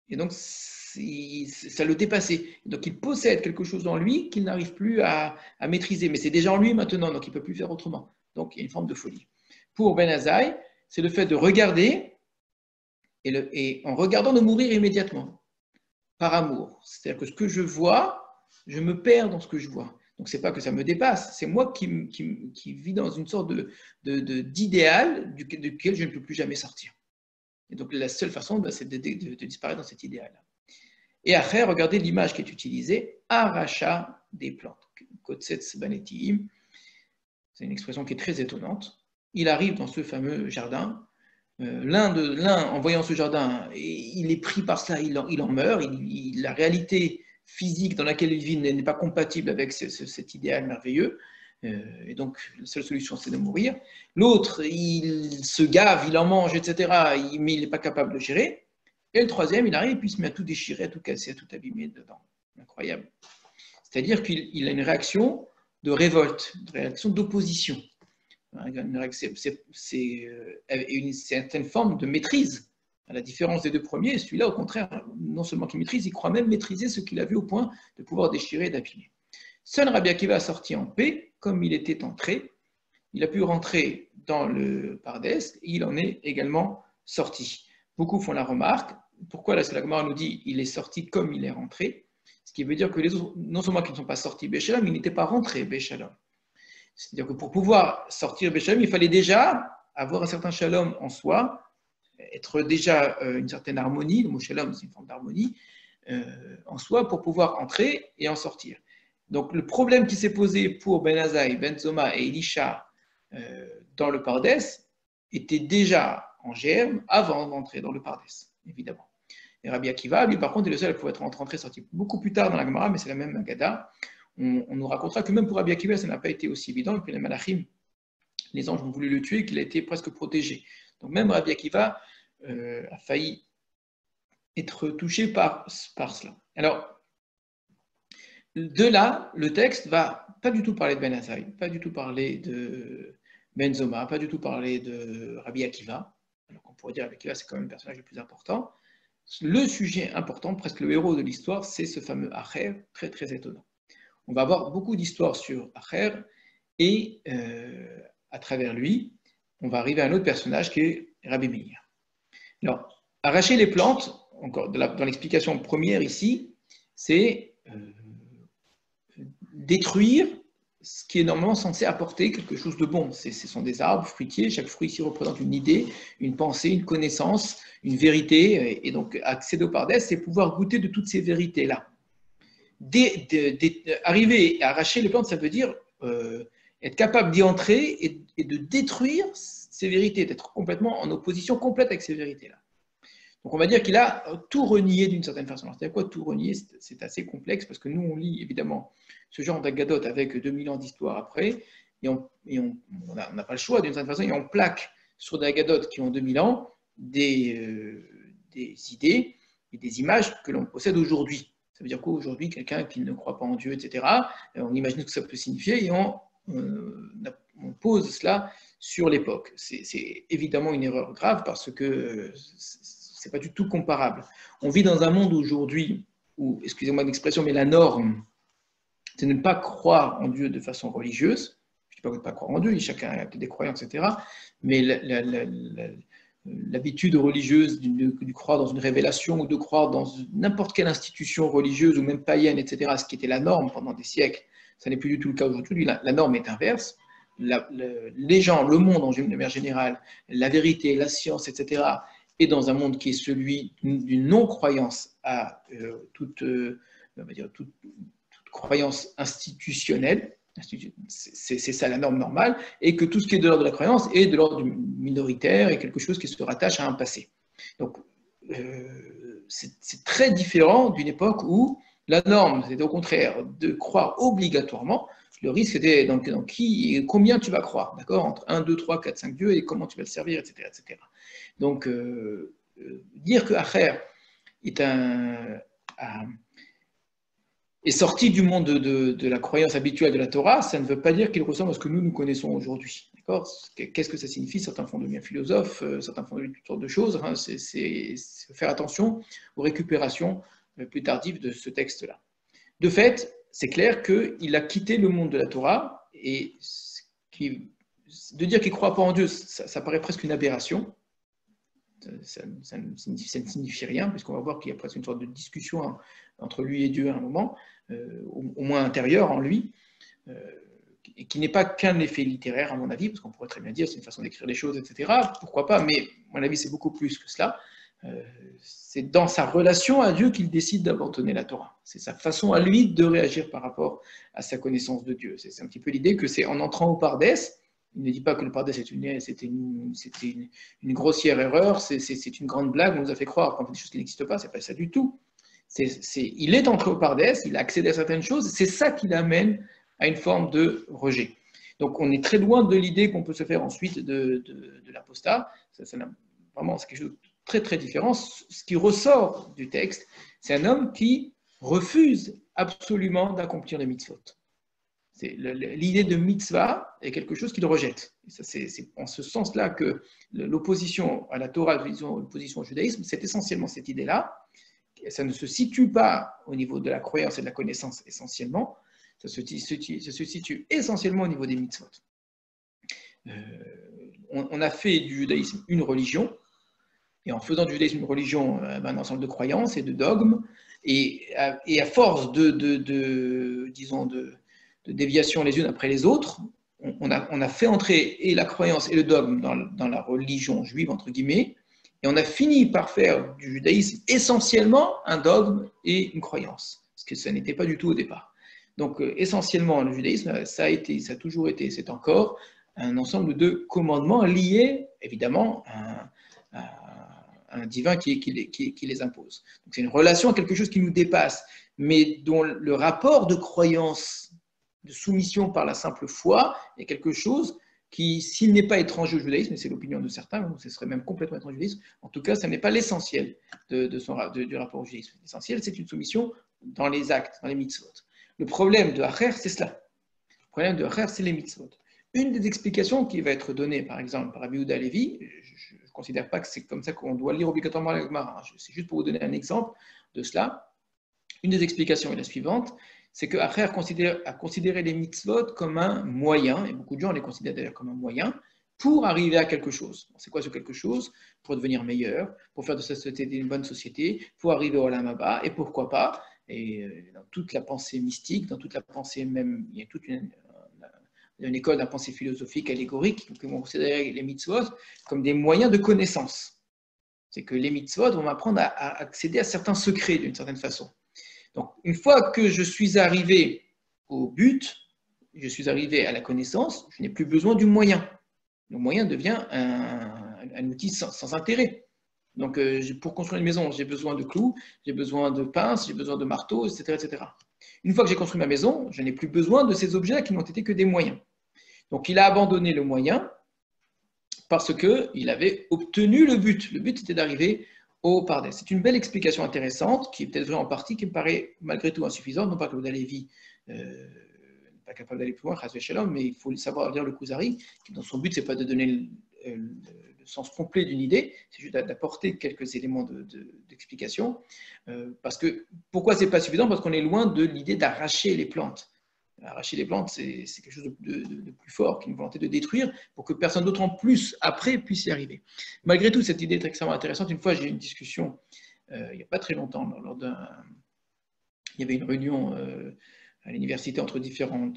Et donc, ça le dépassait. Donc, il possède quelque chose en lui qu'il n'arrive plus à maîtriser. Mais c'est déjà en lui maintenant, donc il ne peut plus faire autrement. Donc, il y a une forme de folie. Pour Ben Azaï, c'est le fait de regarder et en regardant de mourir immédiatement, par amour. C'est-à-dire que ce que je vois, je me perds dans ce que je vois. Donc, ce n'est pas que ça me dépasse, c'est moi qui vis dans une sorte d'idéal duquel je ne peux plus jamais sortir. Et donc, la seule façon, c'est de disparaître dans cet idéal-là. Et après, regardez l'image qui est utilisée, arracha des plantes. Kotsets banetiim, c'est une expression qui est très étonnante. Il arrive dans ce fameux jardin. L'un, en voyant ce jardin, il est pris par cela, il en meurt. La réalité physique dans laquelle il vit n'est pas compatible avec cet idéal merveilleux. Et donc, la seule solution, c'est de mourir. L'autre, il se gave, il en mange, etc., mais il n'est pas capable de gérer. Et le troisième, il arrive, et puis il se met à tout déchirer, à tout casser, à tout abîmer dedans. Incroyable. C'est-à-dire qu'il a une réaction de révolte, une réaction d'opposition. C'est une certaine forme de maîtrise. À la différence des deux premiers, celui-là, au contraire, non seulement qu'il maîtrise, il croit même maîtriser ce qu'il a vu au point de pouvoir déchirer et d'abîmer. Seul Rabbi Akiva a sorti en paix, comme il était entré. Il a pu rentrer dans le Pardes, et il en est également sorti. Beaucoup font la remarque. Pourquoi la Gemara nous dit il est sorti comme il est rentré? Ce qui veut dire que les autres, non seulement qu'ils ne sont pas sortis Béchalom, ils n'étaient pas rentrés Béchalom. C'est-à-dire que pour pouvoir sortir Béchalom, il fallait déjà avoir un certain shalom en soi, être déjà une certaine harmonie. Le mot shalom, c'est une forme d'harmonie en soi pour pouvoir entrer et en sortir. Donc le problème qui s'est posé pour Ben Azaï, Ben Zoma et Elisha dans le Pardes était déjà en germe avant d'entrer dans le Pardes, évidemment. Et Rabbi Akiva, lui par contre, est le seul à pouvoir être rentré, sorti beaucoup plus tard dans la Gemara, mais c'est la même Agada. On nous racontera que même pour Rabbi Akiva, ça n'a pas été aussi évident. Et puis les Malachim, les anges ont voulu le tuer, qu'il a été presque protégé. Donc même Rabbi Akiva a failli être touché par cela. Alors, de là, le texte va pas du tout parler de Ben Azaï, pas du tout parler de Ben Zoma, pas du tout parler de Rabbi Akiva. Alors qu'on pourrait dire Rabbi Akiva, c'est quand même le personnage le plus important. Le sujet important, presque le héros de l'histoire, c'est ce fameux Acher, très très étonnant. On va avoir beaucoup d'histoires sur Acher, et à travers lui, on va arriver à un autre personnage qui est Rabbi Meir. Alors, arracher les plantes, encore dans l'explication première ici, c'est détruire ce qui est normalement censé apporter quelque chose de bon. Ce sont des arbres fruitiers, chaque fruit ici représente une idée, une pensée, une connaissance, une vérité, et donc accéder au Pardes, c'est pouvoir goûter de toutes ces vérités-là. Arriver à arracher les plantes, ça veut dire être capable d'y entrer et de détruire ces vérités, d'être complètement en opposition complète avec ces vérités-là. Donc on va dire qu'il a tout renié d'une certaine façon. Alors, c'est-à-dire quoi tout renier? C'est assez complexe parce que nous, on lit évidemment ce genre d'Agadot avec 2000 ans d'histoire après, et on n'a pas le choix d'une certaine façon, et on plaque sur des agadotes qui ont 2000 ans des idées et des images que l'on possède aujourd'hui. Ça veut dire quoi aujourd'hui? Quelqu'un qui ne croit pas en Dieu, etc. On imagine ce que ça peut signifier et on pose cela sur l'époque. C'est évidemment une erreur grave parce que ce n'est pas du tout comparable. On vit dans un monde aujourd'hui où, excusez-moi l'expression, mais la norme, c'est de ne pas croire en Dieu de façon religieuse. Je ne dis pas de ne pas croire en Dieu, chacun a des croyances, etc. Mais l'habitude religieuse de croire dans une révélation ou de croire dans n'importe quelle institution religieuse ou même païenne, etc., ce qui était la norme pendant des siècles, ça n'est plus du tout le cas aujourd'hui. La norme est inverse. Les gens, le monde en manière générale, la vérité, la science, etc., est dans un monde qui est celui d'une non-croyance à toute croyance institutionnelle. C'est ça la norme normale, et que tout ce qui est de l'ordre de la croyance est de l'ordre minoritaire et quelque chose qui se rattache à un passé. Donc, c'est très différent d'une époque où la norme, c'est au contraire de croire obligatoirement. Le risque était dans qui et combien tu vas croire, d'accord, entre 1, 2, 3, 4, 5 dieux et comment tu vas le servir, etc. etc. Donc, dire que Acher est sorti du monde de la croyance habituelle de la Torah, ça ne veut pas dire qu'il ressemble à ce que nous connaissons aujourd'hui. Qu'est-ce que ça signifie? Certains font de bien philosophes, certains font de toutes sortes de choses. Hein, c'est faire attention aux récupérations plus tardives de ce texte-là. De fait, c'est clair qu'il a quitté le monde de la Torah, et de dire qu'il ne croit pas en Dieu, ça paraît presque une aberration. Ça ne signifie rien, puisqu'on va voir qu'il y a presque une sorte de discussion entre lui et Dieu à un moment, au moins intérieur en lui, et qui n'est pas qu'un effet littéraire à mon avis, parce qu'on pourrait très bien dire c'est une façon d'écrire les choses, etc. Pourquoi pas, mais à mon avis c'est beaucoup plus que cela. C'est dans sa relation à Dieu qu'il décide d'abandonner la Torah. C'est sa façon à lui de réagir par rapport à sa connaissance de Dieu. C'est un petit peu l'idée que c'est en entrant au Pardès. Il ne dit pas que le Pardès c'était une grossière erreur, c'est une grande blague, on nous a fait croire qu'on fait des choses qui n'existent pas, c'est pas ça du tout. Il est entré au Pardès, il a accédé à certaines choses, c'est ça qui l'amène à une forme de rejet. Donc on est très loin de l'idée qu'on peut se faire ensuite de l'apostat. Vraiment, c'est quelque chose de très très différent. Ce qui ressort du texte, c'est un homme qui refuse absolument d'accomplir les mitzvot. L'idée de mitzvah est quelque chose qu'il rejette. C'est en ce sens-là que l'opposition à la Torah, l'opposition au judaïsme, c'est essentiellement cette idée-là. Ça ne se situe pas au niveau de la croyance et de la connaissance essentiellement, ça se situe essentiellement au niveau des mitzvot. On a fait du judaïsme une religion, et en faisant du judaïsme une religion, un ensemble de croyances et de dogmes, et à force de déviations les unes après les autres, on a fait entrer et la croyance et le dogme dans la religion juive, entre guillemets, et on a fini par faire du judaïsme essentiellement un dogme et une croyance, ce que ça n'était pas du tout au départ. Donc essentiellement, le judaïsme, ça a toujours été, c'est encore un ensemble de commandements liés, évidemment, à un divin qui les impose. Donc c'est une relation à quelque chose qui nous dépasse, mais dont le rapport de croyance, de soumission par la simple foi, est quelque chose qui, s'il n'est pas étranger au judaïsme, et c'est l'opinion de certains, ce serait même complètement étranger au judaïsme, en tout cas, ça n'est pas l'essentiel du rapport au judaïsme. L'essentiel, c'est une soumission dans les actes, dans les mitzvot. Le problème de Acher, c'est cela. Le problème de Acher, c'est les mitzvot. Une des explications qui va être donnée, par exemple, par Rabbi Yehuda Halevi, je ne considère pas que c'est comme ça qu'on doit lire obligatoirement la Gemara, c'est juste pour vous donner un exemple de cela. Une des explications est la suivante, c'est que Acher a considéré les mitzvot comme un moyen, et beaucoup de gens les considèrent d'ailleurs comme un moyen, pour arriver à quelque chose. C'est quoi ce quelque chose? Pour devenir meilleur, pour faire de sa société une bonne société, pour arriver au Olam Haba, et pourquoi pas, et dans toute la pensée mystique, dans toute la pensée même, il y a toute une école de la pensée philosophique allégorique qui vont considérer les mitzvot comme des moyens de connaissance. C'est que les mitzvot vont m'apprendre à accéder à certains secrets d'une certaine façon. Donc, une fois que je suis arrivé au but, je suis arrivé à la connaissance, je n'ai plus besoin du moyen. Le moyen devient un outil sans intérêt. Donc, pour construire une maison, j'ai besoin de clous, j'ai besoin de pinces, j'ai besoin de marteaux, etc., etc. Une fois que j'ai construit ma maison, je n'ai plus besoin de ces objets qui n'ont été que des moyens. Donc, il a abandonné le moyen parce qu'il avait obtenu le but. Le but, c'était d'arriver au Pardes. C'est une belle explication intéressante, qui est peut-être vraie en partie, qui me paraît malgré tout insuffisante. Non pas que Lévi n'est pas capable d'aller plus loin, Chas v'Shalom, mais il faut le savoir lire le Kuzari, qui dans son but, ce n'est pas de donner le sens complet d'une idée, c'est juste d'apporter quelques éléments d'explication. Parce que, pourquoi ce n'est pas suffisant? Parce qu'on est loin de l'idée d'arracher les plantes. Arracher les plantes, c'est quelque chose de plus fort qu'une volonté de détruire pour que personne d'autre en plus, après, puisse y arriver. Malgré tout, cette idée est extrêmement intéressante. Une fois, j'ai eu une discussion, il n'y a pas très longtemps, il y avait une réunion à l'université entre différents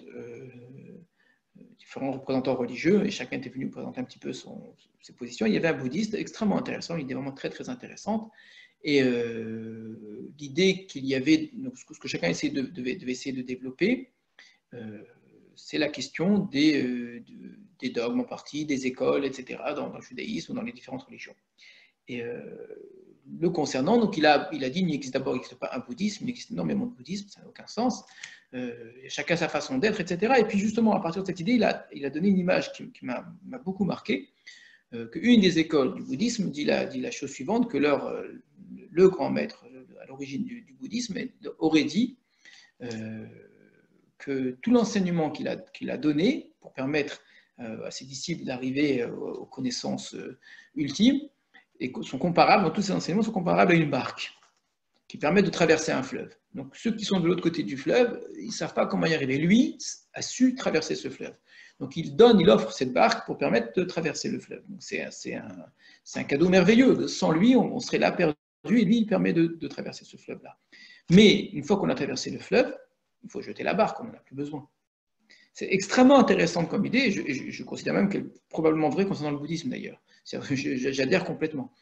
représentants religieux, et chacun était venu présenter un petit peu ses positions. Il y avait un bouddhiste extrêmement intéressant, une idée vraiment très, très intéressante. Et l'idée qu'il y avait, donc, ce que chacun devait essayer de développer, c'est la question des dogmes en partie, des écoles, etc., dans le judaïsme ou dans les différentes religions. Et le concernant, donc il a dit qu'il n'existe pas un bouddhisme, il existe énormément de bouddhisme, ça n'a aucun sens, chacun sa façon d'être, etc. Et puis justement, à partir de cette idée, il a donné une image qui m'a beaucoup marqué, qu'une des écoles du bouddhisme dit la chose suivante, que le grand maître à l'origine du bouddhisme aurait dit que tout l'enseignement qu'il a donné pour permettre à ses disciples d'arriver aux connaissances ultimes sont comparables, dans tous ces enseignements sont comparables à une barque qui permet de traverser un fleuve. Donc ceux qui sont de l'autre côté du fleuve, ils ne savent pas comment y arriver. Lui a su traverser ce fleuve. Donc il offre cette barque pour permettre de traverser le fleuve. Donc c'est un cadeau merveilleux. Sans lui, on serait là perdu, et lui, il permet de traverser ce fleuve-là. Mais une fois qu'on a traversé le fleuve, il faut jeter la barque, on n'en a plus besoin. C'est extrêmement intéressant comme idée, et je considère même qu'elle est probablement vraie concernant le bouddhisme d'ailleurs. J'adhère complètement.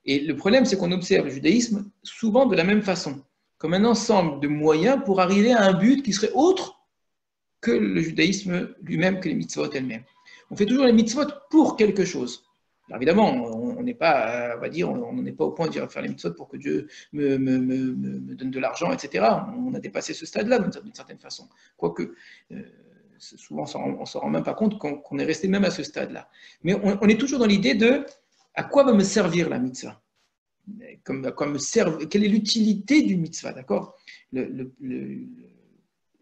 Et le problème, c'est qu'on observe le judaïsme souvent de la même façon, comme un ensemble de moyens pour arriver à un but qui serait autre que le judaïsme lui-même, que les mitzvot elles-mêmes. On fait toujours les mitzvot pour quelque chose. Alors évidemment, on n'est pas, on va dire, on n'est pas au point de dire faire les mitzvot pour que Dieu me donne de l'argent, etc. On a dépassé ce stade-là d'une certaine façon. Quoique, souvent on ne s'en rend même pas compte qu'on est resté même à ce stade-là. Mais on est toujours dans l'idée de à quoi va me servir la mitzvah? Quelle est l'utilité d'une mitzvah, d'accord?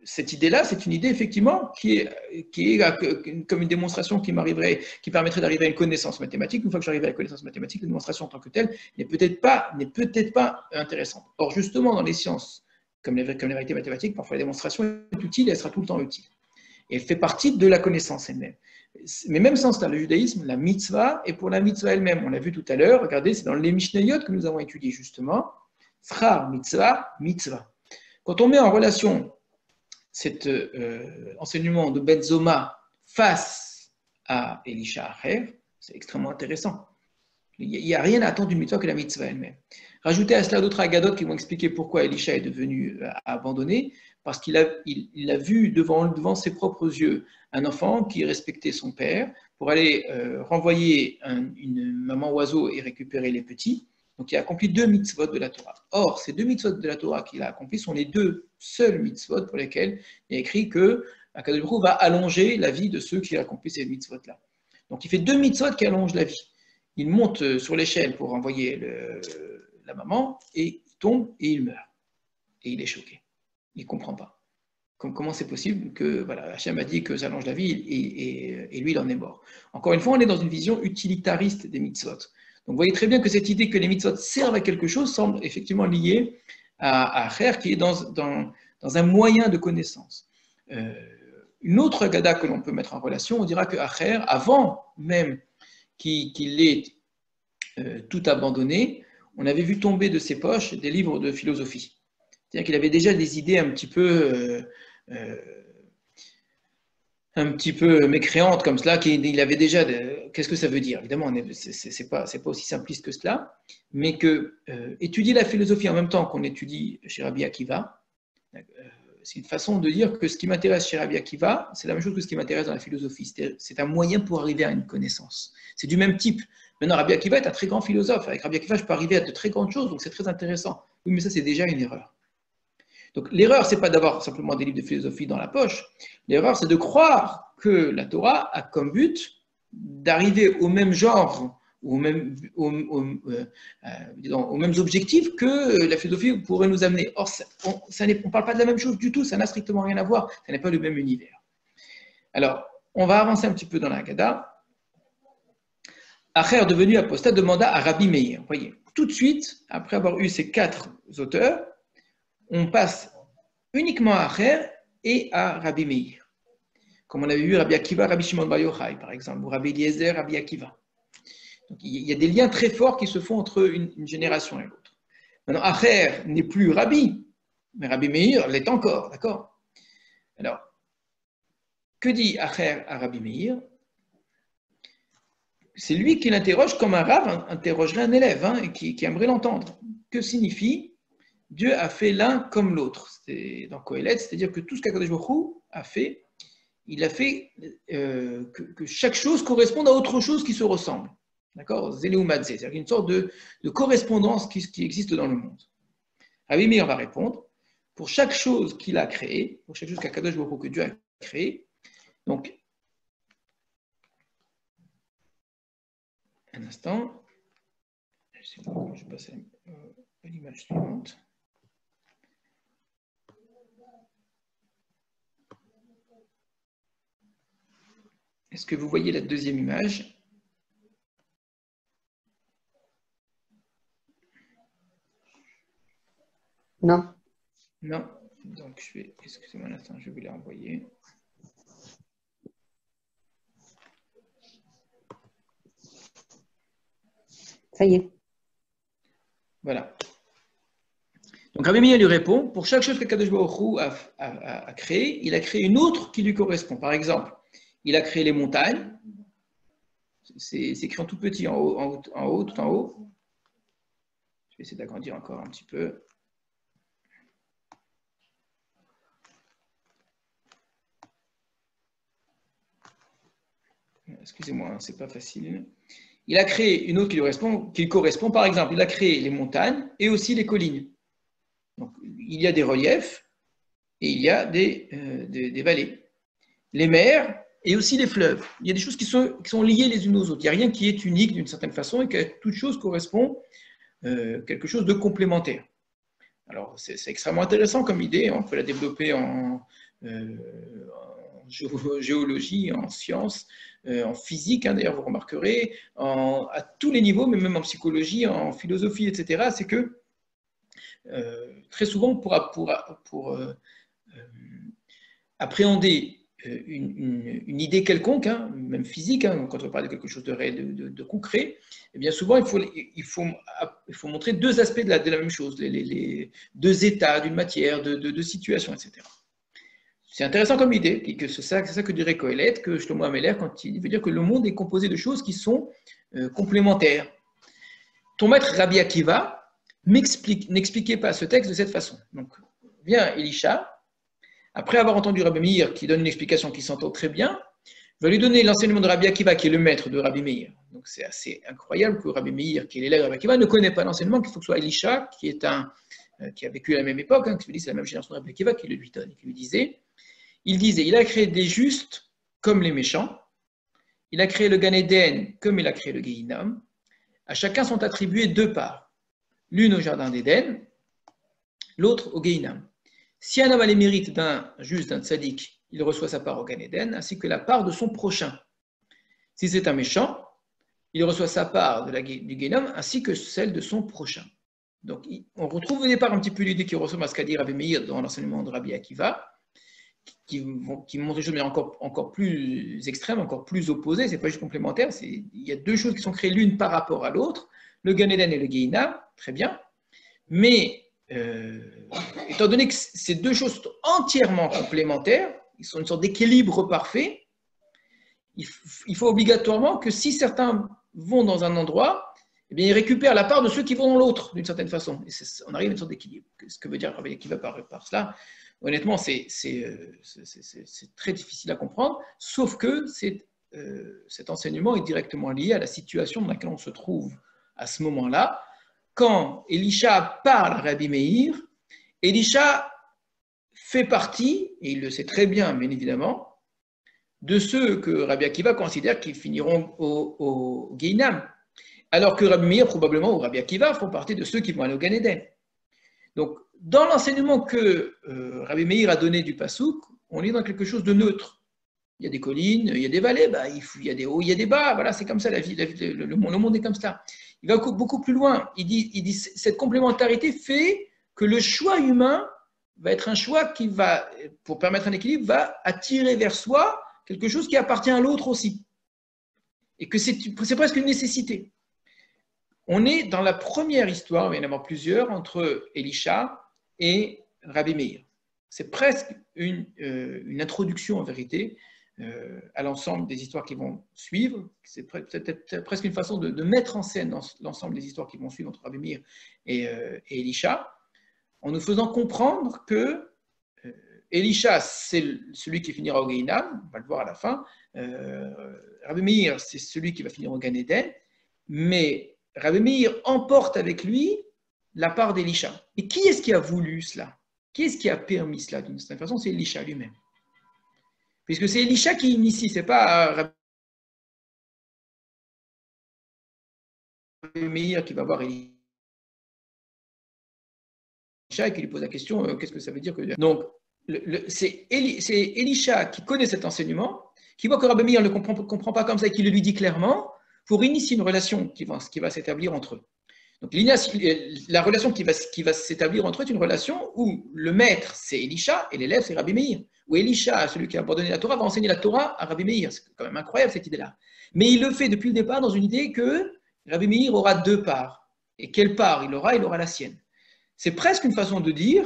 Cette idée-là, c'est une idée effectivement qui est comme une démonstration qui permettrait d'arriver à une connaissance mathématique. Une fois que j'arrive à la connaissance mathématique, la démonstration en tant que telle n'est peut-être pas intéressante. Or, justement, dans les sciences, comme les vérités mathématiques, parfois la démonstration est utile et elle sera tout le temps utile. Et elle fait partie de la connaissance elle-même. Mais même sans cela, le judaïsme, la mitzvah, est pour la mitzvah elle-même. On l'a vu tout à l'heure, regardez, c'est dans les Mishnayot que nous avons étudié justement. Srar, mitzvah, mitzvah. Quand on met en relation cet enseignement de Ben Zoma face à Elisha Acher, c'est extrêmement intéressant. Il n'y a rien à attendre d'une mitzvah que la mitzvah elle-même. Rajoutez à cela d'autres agadotes qui vont expliquer pourquoi Elisha est devenu abandonné, parce qu'il a vu devant ses propres yeux un enfant qui respectait son père pour aller renvoyer une maman oiseau et récupérer les petits. Donc il a accompli 2 mitzvot de la Torah. Or, ces 2 mitzvot de la Torah qu'il a accomplis sont les 2 seuls mitzvot pour lesquels il y a écrit que Akadosh Baruch Hu va allonger la vie de ceux qui accomplissent ces mitzvot-là. Donc il fait 2 mitzvot qui allongent la vie. Il monte sur l'échelle pour renvoyer la maman, et il tombe et il meurt. Et il est choqué. Il ne comprend pas. Comment c'est possible que voilà, Hachem a dit que ça allonge la vie et lui, il en est mort. Encore une fois, on est dans une vision utilitariste des mitzvot. Donc vous voyez très bien que cette idée que les mitzvot servent à quelque chose semble effectivement liée à Acher, qui est dans un moyen de connaissance. Une autre gada que l'on peut mettre en relation, on dira que Acher, avant même qu'il ait tout abandonné, on avait vu tomber de ses poches des livres de philosophie. C'est-à-dire qu'il avait déjà des idées un petit peu mécréantes comme cela, qu'il avait déjà... Qu'est-ce que ça veut dire? Évidemment, ce n'est pas aussi simpliste que cela, mais que étudier la philosophie en même temps qu'on étudie chez Rabbi Akiva, c'est une façon de dire que ce qui m'intéresse chez Rabbi Akiva, c'est la même chose que ce qui m'intéresse dans la philosophie. C'est un moyen pour arriver à une connaissance. C'est du même type. Maintenant, Rabbi Akiva est un très grand philosophe. Avec Rabbi Akiva, je peux arriver à de très grandes choses, donc c'est très intéressant. Oui, mais ça, c'est déjà une erreur. Donc l'erreur, ce n'est pas d'avoir simplement des livres de philosophie dans la poche. L'erreur, c'est de croire que la Torah a comme but d'arriver au même genre, aux mêmes objectifs que la philosophie pourrait nous amener. Or, on ne parle pas de la même chose du tout, ça n'a strictement rien à voir, ça n'est pas le même univers. Alors, on va avancer un petit peu dans la Haggadah. Acher, devenu apostat, demanda à Rabbi Meir. Vous voyez, tout de suite, après avoir eu ces 4 auteurs, on passe uniquement à Acher et à Rabbi Meir. Comme on avait vu Rabbi Akiva, Rabbi Shimon Bar Yochai, par exemple, ou Rabbi Eliezer, Rabbi Akiva. Donc, il y a des liens très forts qui se font entre une génération et l'autre. Maintenant, Acher n'est plus Rabbi, mais Rabbi Meir l'est encore, d'accord? Alors, que dit Acher à Rabbi Meir? C'est lui qui l'interroge comme un rabbin interrogerait un élève hein, et qui aimerait l'entendre. Que signifie Dieu a fait l'un comme l'autre? C'est dans Kohelet, c'est-à-dire que tout ce qu'Akadosh Baruch Hu a fait, il a fait que chaque chose corresponde à autre chose qui se ressemble. D'accord? Zéléoumadze, c'est-à-dire une sorte de correspondance qui existe dans le monde. Rabbi Meir va répondre, pour chaque chose qu'il a créée, pour chaque chose qu'Akadosh Baruch Hu, que Dieu a créée, donc, un instant, je passe à l'image suivante. Est-ce que vous voyez la deuxième image? Non. Non. Donc, excusez-moi un instant, je vais la renvoyer. Ça y est. Voilà. Donc, Rabbi Meir lui répond, pour chaque chose que Kadosh Baruch Hu a créé, il a créé une autre qui lui correspond. Par exemple, il a créé les montagnes. C'est écrit en tout petit, en haut, tout en haut. Je vais essayer d'agrandir encore un petit peu. Excusez-moi, c'est pas facile. Il a créé une autre qui correspond. Par exemple, il a créé les montagnes et aussi les collines. Donc, il y a des reliefs et il y a des vallées. Les mers et aussi les fleuves. Il y a des choses qui sont liées les unes aux autres. Il n'y a rien qui est unique d'une certaine façon et que toute chose correspond à quelque chose de complémentaire. Alors, c'est extrêmement intéressant comme idée. On peut la développer en géologie, en sciences, en physique, hein, d'ailleurs, vous remarquerez, à tous les niveaux, mais même en psychologie, en philosophie, etc. C'est que très souvent, pour appréhender une idée quelconque, hein, même physique, hein, quand on parle de quelque chose de réel, de concret, et bien souvent, il faut montrer deux aspects de la même chose, les deux états d'une matière, de situation, etc. C'est intéressant comme idée, c'est ça que dirait Kohelet, que Shlomo Ameler, quand il veut dire que le monde est composé de choses qui sont complémentaires. Ton maître Rabbi Akiva n'expliquait pas ce texte de cette façon. Donc, vient Elisha, après avoir entendu Rabbi Meir, qui donne une explication qui s'entend très bien, va lui donner l'enseignement de Rabbi Akiva, qui est le maître de Rabbi Meir. Donc, c'est assez incroyable que Rabbi Meir, qui est l'élève de Rabbi Akiva, ne connaît pas l'enseignement, qu'il faut que ce soit Elisha, qui a vécu à la même époque, hein, c'est la même génération de Rabbi Akiva, qui le lui donne, qui lui disait. Il a créé des justes comme les méchants. Il a créé le Gan Eden comme il a créé le Gehinnom. À chacun sont attribuées 2 parts. L'une au jardin d'Éden, l'autre au Gehinnom. Si un homme a les mérites d'un juste, d'un tzaddik, il reçoit sa part au Gan Eden, ainsi que la part de son prochain. Si c'est un méchant, il reçoit sa part du Gehinnom, ainsi que celle de son prochain. Donc, on retrouve au départ un petit peu l'idée qui ressemble à ce qu'a dit Rabbi Meir dans l'enseignement de Rabbi Akiva, qui montre des choses mais encore plus extrêmes, encore plus opposées, c'est pas juste complémentaire, il y a 2 choses qui sont créées l'une par rapport à l'autre, le Gan Eden et le Gehinnom, très bien, mais étant donné que ces 2 choses sont entièrement complémentaires, ils sont une sorte d'équilibre parfait, il faut obligatoirement que si certains vont dans un endroit, eh bien, ils récupèrent la part de ceux qui vont dans l'autre, d'une certaine façon. Et on arrive à une sorte d'équilibre. Ce que veut dire Rabbi Akiva par cela, honnêtement, c'est très difficile à comprendre, sauf que cet enseignement est directement lié à la situation dans laquelle on se trouve à ce moment-là. Quand Elisha parle à Rabbi Meir, Elisha fait partie, et il le sait très bien, bien évidemment, de ceux que Rabbi Akiva considère qu'ils finiront au Guéinam, alors que Rabbi Meir, probablement, ou Rabbi Akiva, font partie de ceux qui vont aller au Gan Eden. Donc, dans l'enseignement que Rabbi Meir a donné du Passouk, on est dans quelque chose de neutre. Il y a des collines, il y a des vallées, il y a des hauts, il y a des bas, voilà, c'est comme ça la vie, le monde est comme ça. Il va beaucoup plus loin. Il dit cette complémentarité fait que le choix humain va être un choix qui va, pour permettre un équilibre, va attirer vers soi quelque chose qui appartient à l'autre aussi. Et que c'est presque une nécessité. On est dans la première histoire, il va y en avoir plusieurs, entre Elisha et Rabbi Meir. C'est presque une introduction en vérité à l'ensemble des histoires qui vont suivre. C'est presque une façon de mettre en scène l'ensemble des histoires qui vont suivre entre Rabbi Meir et Elisha, en nous faisant comprendre que Elisha, c'est celui qui finira au Guéinam, on va le voir à la fin. Rabbi Meir, c'est celui qui va finir au Gan Eden, mais Rabbi Meir emporte avec lui la part d'Elisha. Et qui est-ce qui a voulu cela? Qui est-ce qui a permis cela? D'une certaine façon, c'est Elisha lui-même. Puisque c'est Elisha qui initie, ce n'est pas Rabbi Meir qui va voir Elisha et qui lui pose la question, qu'est-ce que ça veut dire que... Donc, c'est Elisha qui connaît cet enseignement, qui voit que Rabbi Meir ne comprend pas comme ça et qui le lui dit clairement, pour initier une relation qui va s'établir entre eux. Donc, la relation qui va s'établir entre eux est une relation où le maître, c'est Elisha, et l'élève, c'est Rabbi Meir. Où Elisha, celui qui a abandonné la Torah, va enseigner la Torah à Rabbi Meir. C'est quand même incroyable cette idée-là. Mais il le fait depuis le départ dans une idée que Rabbi Meir aura deux parts. Et quelle part il aura la sienne. C'est presque une façon de dire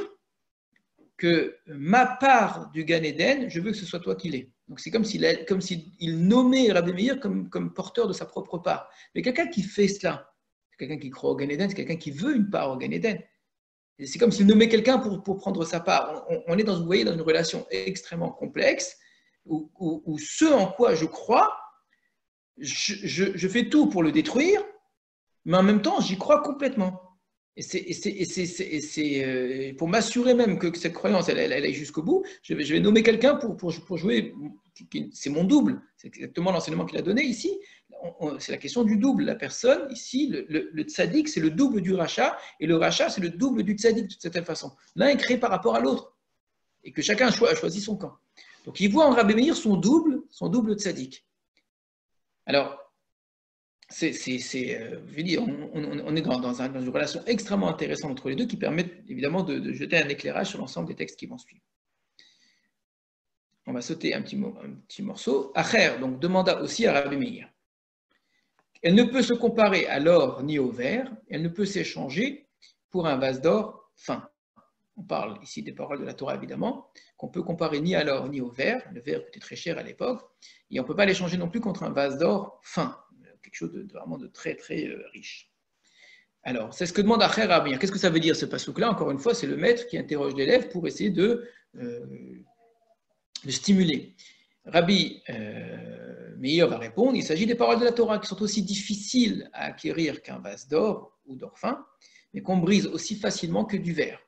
que ma part du Gan Eden, je veux que ce soit toi qui l'aies. Donc c'est comme s'il nommait Rabbi Meir comme porteur de sa propre part. Mais quelqu'un qui fait cela, c'est quelqu'un qui croit au Gan Eden, c'est quelqu'un qui veut une part au Gan Eden. C'est comme s'il nommait quelqu'un pour prendre sa part. On est vous voyez, dans une relation extrêmement complexe où ce en quoi je crois, je fais tout pour le détruire, mais en même temps, j'y crois complètement. Et c'est pour m'assurer même que cette croyance, elle aille jusqu'au bout, je vais nommer quelqu'un pour jouer. C'est mon double. C'est exactement l'enseignement qu'il a donné ici. C'est la question du double. La personne, ici, le tzaddik, c'est le double du rachat, et le rachat, c'est le double du tzaddik, de cette façon. L'un est créé par rapport à l'autre, et que chacun a choisi son camp. Donc, il voit en Rabbi Meir son double tzaddik. Alors, on est dans une relation extrêmement intéressante entre les deux qui permet évidemment de jeter un éclairage sur l'ensemble des textes qui vont suivre. On va sauter un petit morceau. Acher donc demanda aussi à Rabbi Meir. Elle ne peut se comparer à l'or ni au verre, elle ne peut s'échanger pour un vase d'or fin. On parle ici des paroles de la Torah évidemment, qu'on peut comparer ni à l'or ni au verre. Le verre coûtait très cher à l'époque, et on ne peut pas l'échanger non plus contre un vase d'or fin. Quelque chose vraiment de très très riche. Alors, c'est ce que demande Acher Rabbi. Qu'est-ce que ça veut dire ce passouk-là? Encore une fois, c'est le maître qui interroge l'élève pour essayer de stimuler. Rabbi Meir va répondre, il s'agit des paroles de la Torah qui sont aussi difficiles à acquérir qu'un vase d'or ou d'or fin, mais qu'on brise aussi facilement que du verre.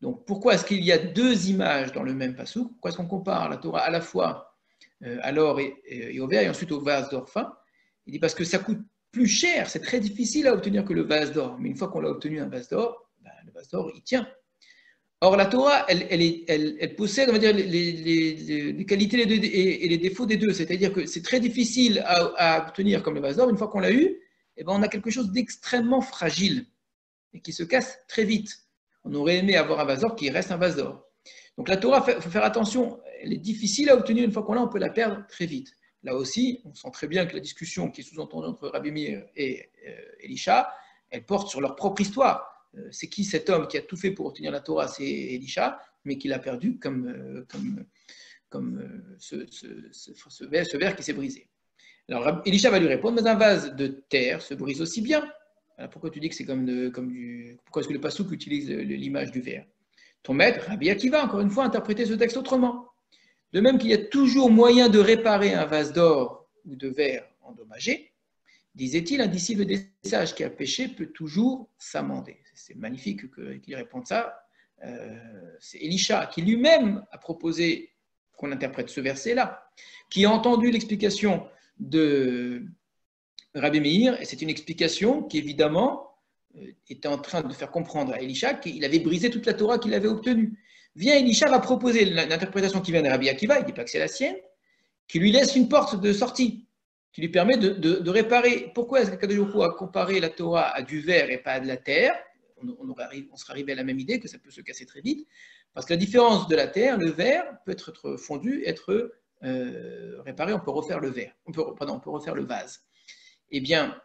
Donc, pourquoi est-ce qu'il y a deux images dans le même passouk? Pourquoi est-ce qu'on compare la Torah à la fois à l'or et au verre et ensuite au vase d'or fin? Il dit parce que ça coûte plus cher, c'est très difficile à obtenir que le vase d'or. Mais une fois qu'on a obtenu un vase d'or, le vase d'or, il tient. Or, la Torah, elle possède, on va dire, les qualités et les défauts des deux. C'est-à-dire que c'est très difficile à obtenir comme le vase d'or. Une fois qu'on l'a eu, eh ben, on a quelque chose d'extrêmement fragile et qui se casse très vite. On aurait aimé avoir un vase d'or qui reste un vase d'or. Donc la Torah, il faut faire attention, elle est difficile à obtenir. Une fois qu'on l'a, on peut la perdre très vite. Là aussi, on sent très bien que la discussion qui est sous-entendue entre Rabbi Meir et Elisha, elle porte sur leur propre histoire. C'est qui cet homme qui a tout fait pour obtenir la Torah? C'est Elisha, mais qui l'a perdu comme ce verre qui s'est brisé. Alors Elisha va lui répondre, mais un vase de terre se brise aussi bien. Alors, pourquoi tu dis que c'est comme du... Pourquoi est-ce que le passouk utilise l'image du verre? Ton maître, Rabbi Akiva, encore une fois, a interprété ce texte autrement. De même qu'il y a toujours moyen de réparer un vase d'or ou de verre endommagé, disait-il, un disciple des sages qui a péché peut toujours s'amender. C'est magnifique qu'il réponde ça. C'est Elisha qui lui-même a proposé qu'on interprète ce verset-là, qui a entendu l'explication de Rabbi Meir, et c'est une explication qui évidemment était en train de faire comprendre à Elisha qu'il avait brisé toute la Torah qu'il avait obtenue. Vient Elisha, va proposer l'interprétation qui vient de Rabbi Akiva, il ne dit pas que c'est la sienne, qui lui laisse une porte de sortie, qui lui permet de réparer. Pourquoi est-ce qu'Akadosh Baruch Hu a comparé la Torah à du verre et pas à de la terre? On serait arrivé à la même idée, que ça peut se casser très vite, parce que la différence de la terre, le verre peut être fondu, être réparé, on peut refaire le verre, on peut refaire le vase. Eh bien,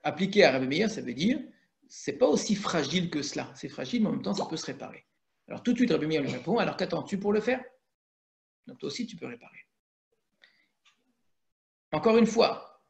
appliqué à Rabbi Meir, ça veut dire, c'est pas aussi fragile que cela. C'est fragile, mais en même temps, ça peut se réparer. Alors tout de suite, Rabbi Meir lui répond, alors qu'attends-tu pour le faire? Donc toi aussi, tu peux réparer. Encore une fois,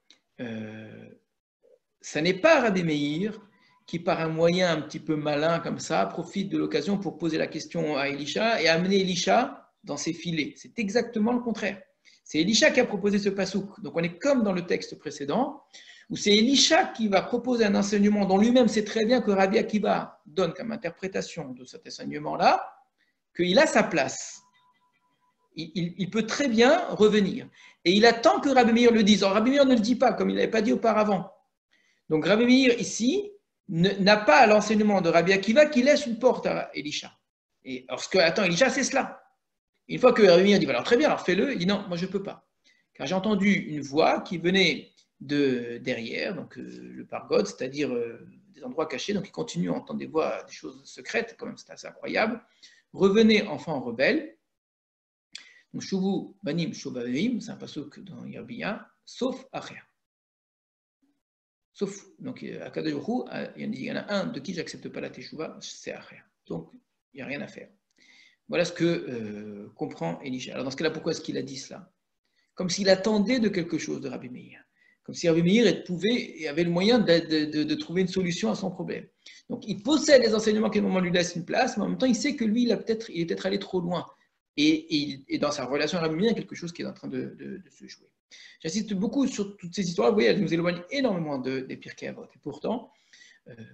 ça n'est pas Rabbi Meir qui, par un moyen un petit peu malin comme ça, profite de l'occasion pour poser la question à Elisha et amener Elisha dans ses filets. C'est exactement le contraire. C'est Elisha qui a proposé ce pasouk. Donc on est comme dans le texte précédent, où c'est Elisha qui va proposer un enseignement dont lui-même sait très bien que Rabbi Akiva donne comme interprétation de cet enseignement-là, qu'il a sa place. Il peut très bien revenir. Et il attend que Rabbi Meir le dise. Alors Rabbi Meir ne le dit pas, comme il n'avait pas dit auparavant. Donc Rabbi Meir, ici, n'a pas l'enseignement de Rabbi Akiva qui laisse une porte à Elisha. Et alors ce que attend Elisha, c'est cela. Une fois que Rabbi Meir dit, alors très bien, alors fais-le, il dit non, moi je ne peux pas. Car j'ai entendu une voix qui venait de derrière, donc le pargod, c'est-à-dire des endroits cachés, donc il continue à entendre des voix, des choses secrètes, quand même c'est assez incroyable. Revenez, enfants rebelles. Donc Shuvu banim shobavim, c'est un pasuk dans Yirmiya, sauf Acher. Sauf, donc Akadosh Baruch Hu, il y en a un de qui j'accepte pas la teshuva, c'est Acher. Donc il n'y a rien à faire. Voilà ce que comprend Elisha. Alors dans ce cas-là, pourquoi est-ce qu'il a dit cela? Comme s'il attendait de quelque chose de Rabbi Meir. Comme si Rabbi Meir pouvait et avait le moyen de trouver une solution à son problème. Donc il possède les enseignements qui, à un moment, lui laissent une place, mais en même temps, il sait que lui, il est peut-être allé trop loin. Et dans sa relation à Rabbi Meir, il y a quelque chose qui est en train de se jouer. J'insiste beaucoup sur toutes ces histoires. Vous voyez, elles nous éloignent énormément des Pirkei Avot. Et pourtant,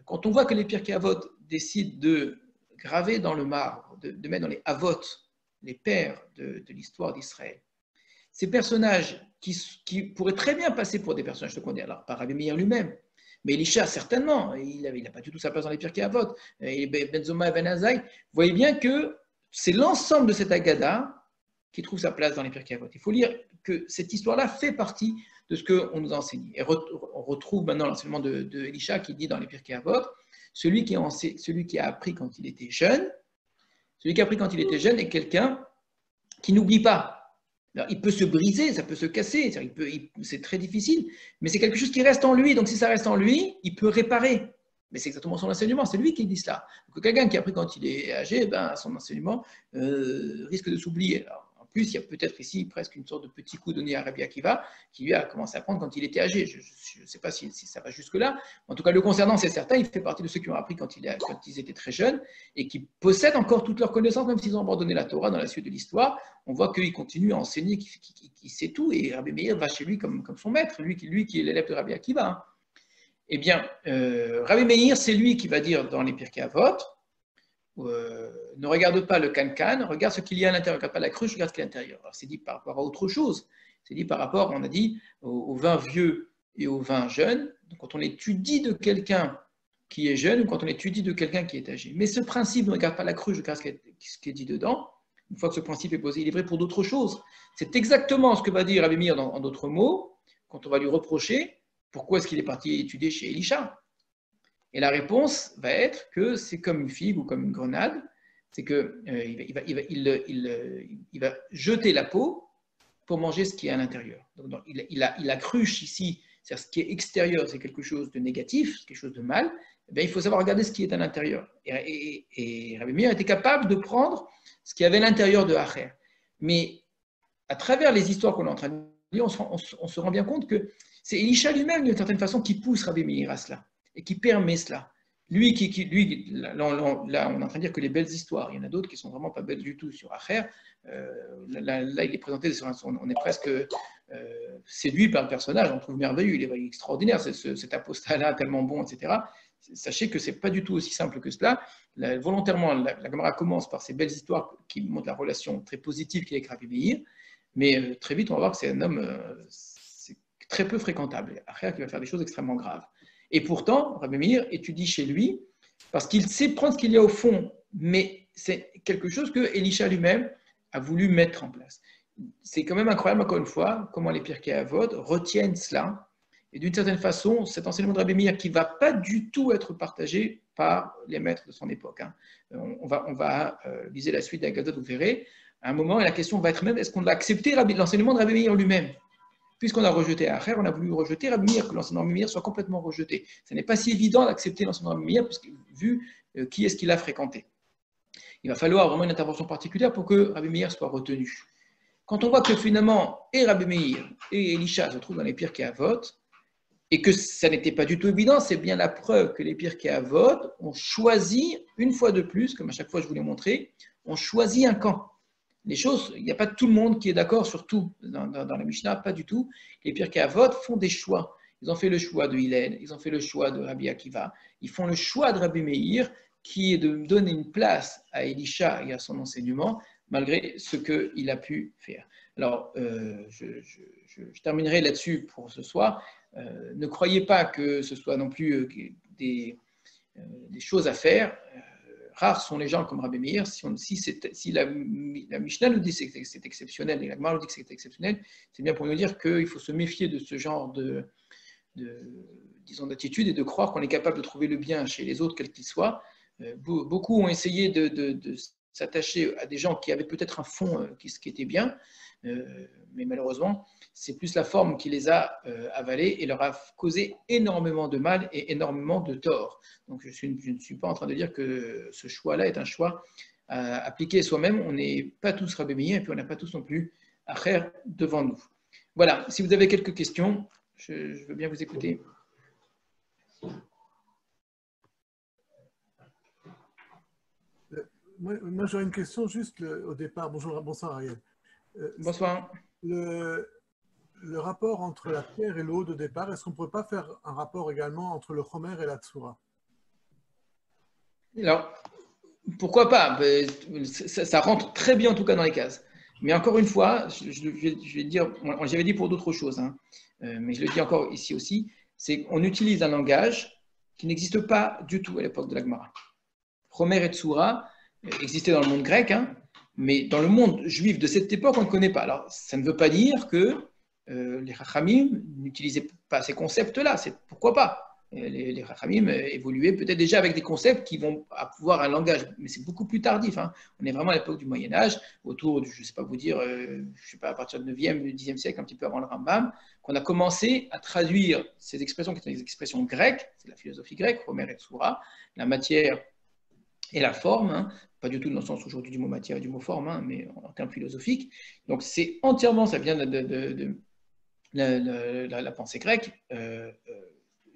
quand on voit que les Pirkei Avot décident de graver dans le marbre, de mettre dans les Avot, les pères de l'histoire d'Israël, ces personnages qui pourraient très bien passer pour des personnages secondaires, alors pas Rabbi Meir lui-même, mais Elisha certainement, il n'a pas du tout sa place dans les Pirkei Avot, et Benzoma et Ben Azai, vous voyez bien que c'est l'ensemble de cette Agada qui trouve sa place dans les Pirkei Avot. Il faut lire que cette histoire-là fait partie de ce qu'on nous a enseigné. Et on retrouve maintenant l'enseignement de Elisha qui dit dans les Pirkei Avot, celui qui a appris quand il était jeune, est quelqu'un qui n'oublie pas. Alors, il peut se briser, ça peut se casser, c'est très difficile, mais c'est quelque chose qui reste en lui. Donc si ça reste en lui, il peut réparer. Mais c'est exactement son enseignement, c'est lui qui dit cela. Donc, quelqu'un qui a appris quand il est âgé, son enseignement risque de s'oublier. Alors, en plus, il y a peut-être ici presque une sorte de petit coup donné à Rabbi Akiva, qui lui a commencé à apprendre quand il était âgé. Je ne sais pas si ça va jusque-là. En tout cas, le concernant, c'est certain, il fait partie de ceux qui ont appris quand ils étaient très jeunes et qui possèdent encore toutes leurs connaissances, même s'ils ont abandonné la Torah dans la suite de l'histoire. On voit qu'il continue à enseigner, qu'il sait tout, et Rabbi Meir va chez lui comme son maître, lui qui est l'élève de Rabbi Akiva. Hein. Eh bien, Rabbi Meir, c'est lui qui va dire dans les Pirkei Avot, ne regarde pas le cancan, regarde ce qu'il y a à l'intérieur, regarde pas la cruche, regarde ce qu'il y a à l'intérieur. Alors c'est dit par rapport à autre chose, c'est dit par rapport, on a dit, au vin vieux et au vin jeune. Donc quand on étudie de quelqu'un qui est jeune ou quand on étudie de quelqu'un qui est âgé. Mais ce principe, ne regarde pas la cruche, regarde ce qui est dit dedans. Une fois que ce principe est posé, il est vrai pour d'autres choses. C'est exactement ce que va dire Rabbi Meir en d'autres mots, quand on va lui reprocher pourquoi est-ce qu'il est parti étudier chez Elisha. Et la réponse va être que c'est comme une figue ou comme une grenade, c'est qu'il va jeter la peau pour manger ce qui est à l'intérieur. Donc, il a cruche ici, c'est-à-dire ce qui est extérieur, c'est quelque chose de négatif, c'est quelque chose de mal, eh bien, il faut savoir regarder ce qui est à l'intérieur. Et Rabbi Meir était capable de prendre ce qui avait à l'intérieur de Acher. Mais à travers les histoires qu'on est en train de lire, on se rend bien compte que c'est Elisha lui-même, d'une certaine façon, qui pousse Rabbi Meir à cela et qui permet cela. Lui, là, on est en train de dire que les belles histoires, il y en a d'autres qui ne sont vraiment pas belles du tout sur Acher. Là, il est présenté, on est presque séduit par le personnage, on le trouve merveilleux, il est extraordinaire, cet apostat-là, tellement bon, etc. Sachez que ce n'est pas du tout aussi simple que cela. Volontairement, la Gemara commence par ces belles histoires qui montrent la relation très positive qu'il y a avec Rabbi Meir, mais très vite, on va voir que c'est un homme c'est très peu fréquentable, qui va faire des choses extrêmement graves. Et pourtant, Rabbi Meir étudie chez lui parce qu'il sait prendre ce qu'il y a au fond, mais c'est quelque chose que Elisha lui-même a voulu mettre en place. C'est quand même incroyable, encore une fois, comment les Pirkei Avot retiennent cela. Et d'une certaine façon, cet enseignement de Rabbi Meir qui ne va pas du tout être partagé par les maîtres de son époque. On va liser la suite d'Agadot, vous verrez. À un moment, la question va être même, est-ce qu'on va accepter l'enseignement de Rabbi Meir lui-même? Puisqu'on a rejeté Acher, on a voulu rejeter Rabbi Meir, que l'enseignement de Rabbi Meir soit complètement rejeté. Ce n'est pas si évident d'accepter l'enseignement de Rabbi Meir, vu qui est-ce qu'il a fréquenté. Il va falloir vraiment une intervention particulière pour que Rabbi Meir soit retenu. Quand on voit que finalement, et Rabbi Meir et Elisha se trouvent dans les Pirkei Avot, et que ça n'était pas du tout évident, c'est bien la preuve que les Pirkei Avot ont choisi, une fois de plus, comme à chaque fois je vous l'ai montré, ont choisi un camp. Les choses, il n'y a pas tout le monde qui est d'accord sur tout dans la Mishnah, pas du tout. Les Pirkei Avot font des choix. Ils ont fait le choix de Hillel, ils ont fait le choix de Rabbi Akiva, ils font le choix de Rabbi Meir, qui est de donner une place à Elisha et à son enseignement, malgré ce qu'il a pu faire. Alors, je terminerai là-dessus pour ce soir. Ne croyez pas que ce soit non plus des choses à faire. Rares sont les gens comme Rabbi Meir. Si la Mishnah nous dit que c'est exceptionnel et la Gemara nous dit que c'est exceptionnel, c'est bien pour nous dire qu'il faut se méfier de ce genre disons, d'attitude et de croire qu'on est capable de trouver le bien chez les autres, quels qu'ils soient. Beaucoup ont essayé de s'attacher à des gens qui avaient peut-être un fond qui était bien, mais malheureusement, c'est plus la forme qui les a avalés et leur a causé énormément de mal et énormément de tort. Donc je ne suis pas en train de dire que ce choix-là est un choix à appliquer soi-même. On n'est pas tous Rabbi Meir et puis on n'a pas tous non plus Acher devant nous. Voilà, si vous avez quelques questions, je veux bien vous écouter. Moi j'aurais une question juste au départ. Bonsoir Ariel. Bonsoir. Le rapport entre la pierre et l'eau de départ, est-ce qu'on ne pourrait pas faire un rapport également entre le Chomer et la Tsura? Alors, pourquoi pas? Ça rentre très bien en tout cas dans les cases. Mais encore une fois, je vais dire, j'avais dit pour d'autres choses, mais je le dis encore ici aussi, c'est qu'on utilise un langage qui n'existe pas du tout à l'époque de la Gemara. Chomer et Tsura existaient dans le monde grec, mais dans le monde juif de cette époque, on ne connaît pas. Alors, ça ne veut pas dire que les Chachamim n'utilisaient pas ces concepts-là. Pourquoi pas? Les Chachamim évoluaient peut-être déjà avec des concepts qui vont avoir un langage, mais c'est beaucoup plus tardif. On est vraiment à l'époque du Moyen-Âge, autour du, je ne sais pas vous dire, à partir du 9e, du 10e siècle, un petit peu avant le Rambam, qu'on a commencé à traduire ces expressions qui sont des expressions grecques, c'est la philosophie grecque, Homer et Tsura, la matière et la forme, pas du tout dans le sens aujourd'hui du mot matière et du mot forme, mais en termes philosophiques. Donc c'est entièrement, ça vient de la pensée grecque.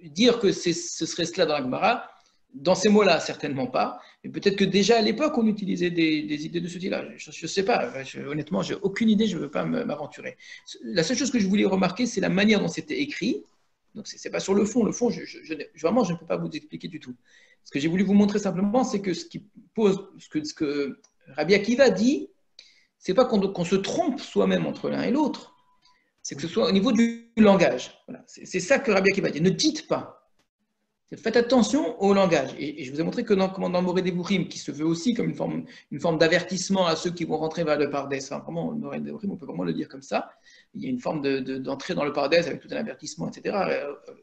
Dire que ce serait cela dans la Gemara, dans ces mots-là, certainement pas. Mais peut-être que déjà à l'époque, on utilisait des idées de ce type-là. Je ne sais pas. Honnêtement, je n'ai aucune idée, je ne veux pas m'aventurer. La seule chose que je voulais remarquer, c'est la manière dont c'était écrit. Donc, ce n'est pas sur le fond. Le fond, vraiment, je ne peux pas vous expliquer du tout. Ce que j'ai voulu vous montrer simplement, c'est que ce que Rabbi Akiva dit, ce n'est pas qu'on se trompe soi-même entre l'un et l'autre, c'est que ce soit au niveau du langage. Voilà. C'est ça que Rabbi Akiva dit. Ne dites pas. Faites attention au langage. Et je vous ai montré que dans le Moré Devurim, qui se veut aussi comme une forme d'avertissement à ceux qui vont rentrer vers le Pardes. Vraiment, le Moré Devurim, on peut vraiment le dire comme ça. Il y a une forme d'entrée dans le Pardes avec tout un avertissement, etc.,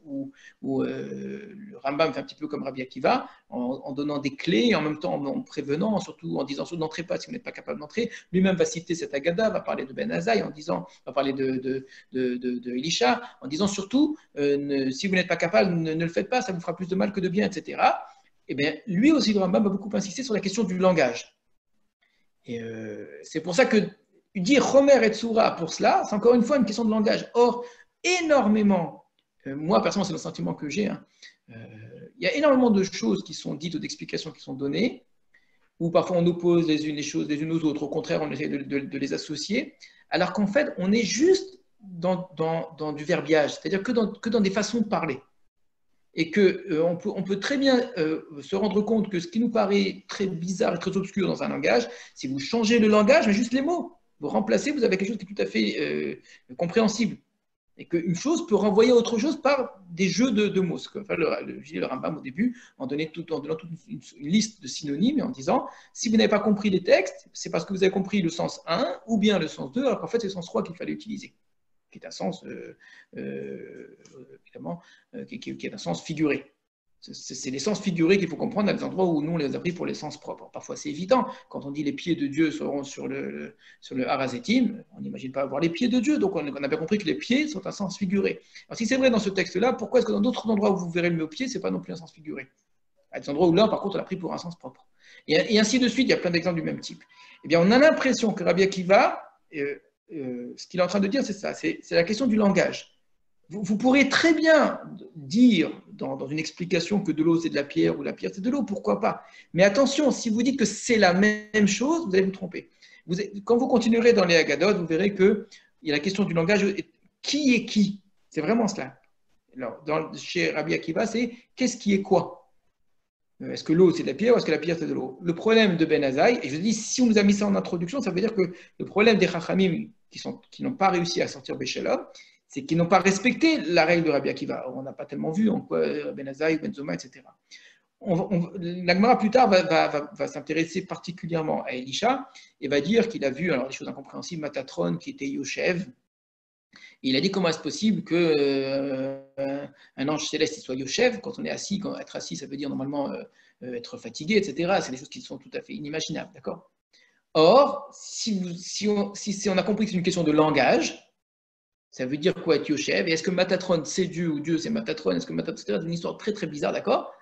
où le Rambam fait un petit peu comme Rabbi Akiva, en donnant des clés, et en même temps en prévenant, surtout en disant « n'entrez pas si vous n'êtes pas capable d'entrer ». Lui-même va citer cette Agada, va parler de Ben Azaï, va parler de Elisha, en disant surtout si vous n'êtes pas capable, ne le faites pas, ça vous fera plus de mal que de bien, etc. Et bien, lui aussi, le Rambam va beaucoup insister sur la question du langage. Et c'est pour ça que dire Chomer et Tsura pour cela, c'est encore une fois une question de langage. Or, énormément, moi personnellement, c'est le sentiment que j'ai, il y a énormément de choses qui sont dites ou d'explications qui sont données, où parfois on oppose les choses les unes aux autres, au contraire, on essaie de les associer, alors qu'en fait, on est juste dans du verbiage, c'est-à-dire que dans des façons de parler. et qu'on peut très bien se rendre compte que ce qui nous paraît très bizarre et très obscur dans un langage, si vous changez le langage, mais juste les mots, vous remplacez, vous avez quelque chose qui est tout à fait compréhensible. Et qu'une chose peut renvoyer à autre chose par des jeux de mots. Enfin, le Rambam, au début, en donnant toute une liste de synonymes et en disant, si vous n'avez pas compris les textes, c'est parce que vous avez compris le sens 1 ou bien le sens 2, alors qu'en fait, c'est le sens 3 qu'il fallait utiliser, qui est un sens, évidemment, qui est un sens figuré. C'est les sens figurés qu'il faut comprendre à des endroits où nous, on les a pris pour les sens propres. Parfois, c'est évident. Quand on dit les pieds de Dieu seront sur le Harazetim, on n'imagine pas avoir les pieds de Dieu. Donc, on a bien compris que les pieds sont un sens figuré. Alors, si c'est vrai dans ce texte-là, pourquoi est-ce que dans d'autres endroits où vous verrez le mot pied, ce n'est pas non plus un sens figuré? À des endroits où là, par contre, on l'a pris pour un sens propre. Et ainsi de suite, il y a plein d'exemples du même type. Eh bien, on a l'impression que Rabbi Akiva, ce qu'il est en train de dire, c'est ça, c'est la question du langage. Vous pourrez très bien dire dans une explication que de l'eau c'est de la pierre ou la pierre c'est de l'eau, pourquoi pas. Mais attention, si vous dites que c'est la même chose, vous allez vous tromper. Quand vous continuerez dans les Haggadot, vous verrez qu'il y a la question du langage, qui est qui? C'est vraiment cela. Alors, chez Rabbi Akiva, c'est qu'est-ce qui est quoi? Est-ce que l'eau c'est de la pierre ou est-ce que la pierre c'est de l'eau? Le problème de Ben Azaï, et je dis, si on nous a mis ça en introduction, ça veut dire que le problème des Chachamim qui n'ont pas réussi à sortir Béchalom, c'est qu'ils n'ont pas respecté la règle de Rabbi Akiva. On n'a pas tellement vu en quoi Ben Azaï, Ben Zoma, etc. La Gemara plus tard va s'intéresser particulièrement à Elisha et va dire qu'il a vu, alors des choses incompréhensibles, Matatron qui était Yoshev. Et il a dit comment est-ce possible qu'un ange céleste soit Yoshev quand on est assis, être assis ça veut dire normalement être fatigué, etc. C'est des choses qui sont tout à fait inimaginables, d'accord? Or, si on a compris que c'est une question de langage, ça veut dire quoi être Yoshev? Et est-ce que Matatron c'est Dieu ou Dieu c'est Matatron? Est-ce que Matatron c'est une histoire très très bizarre, d'accord?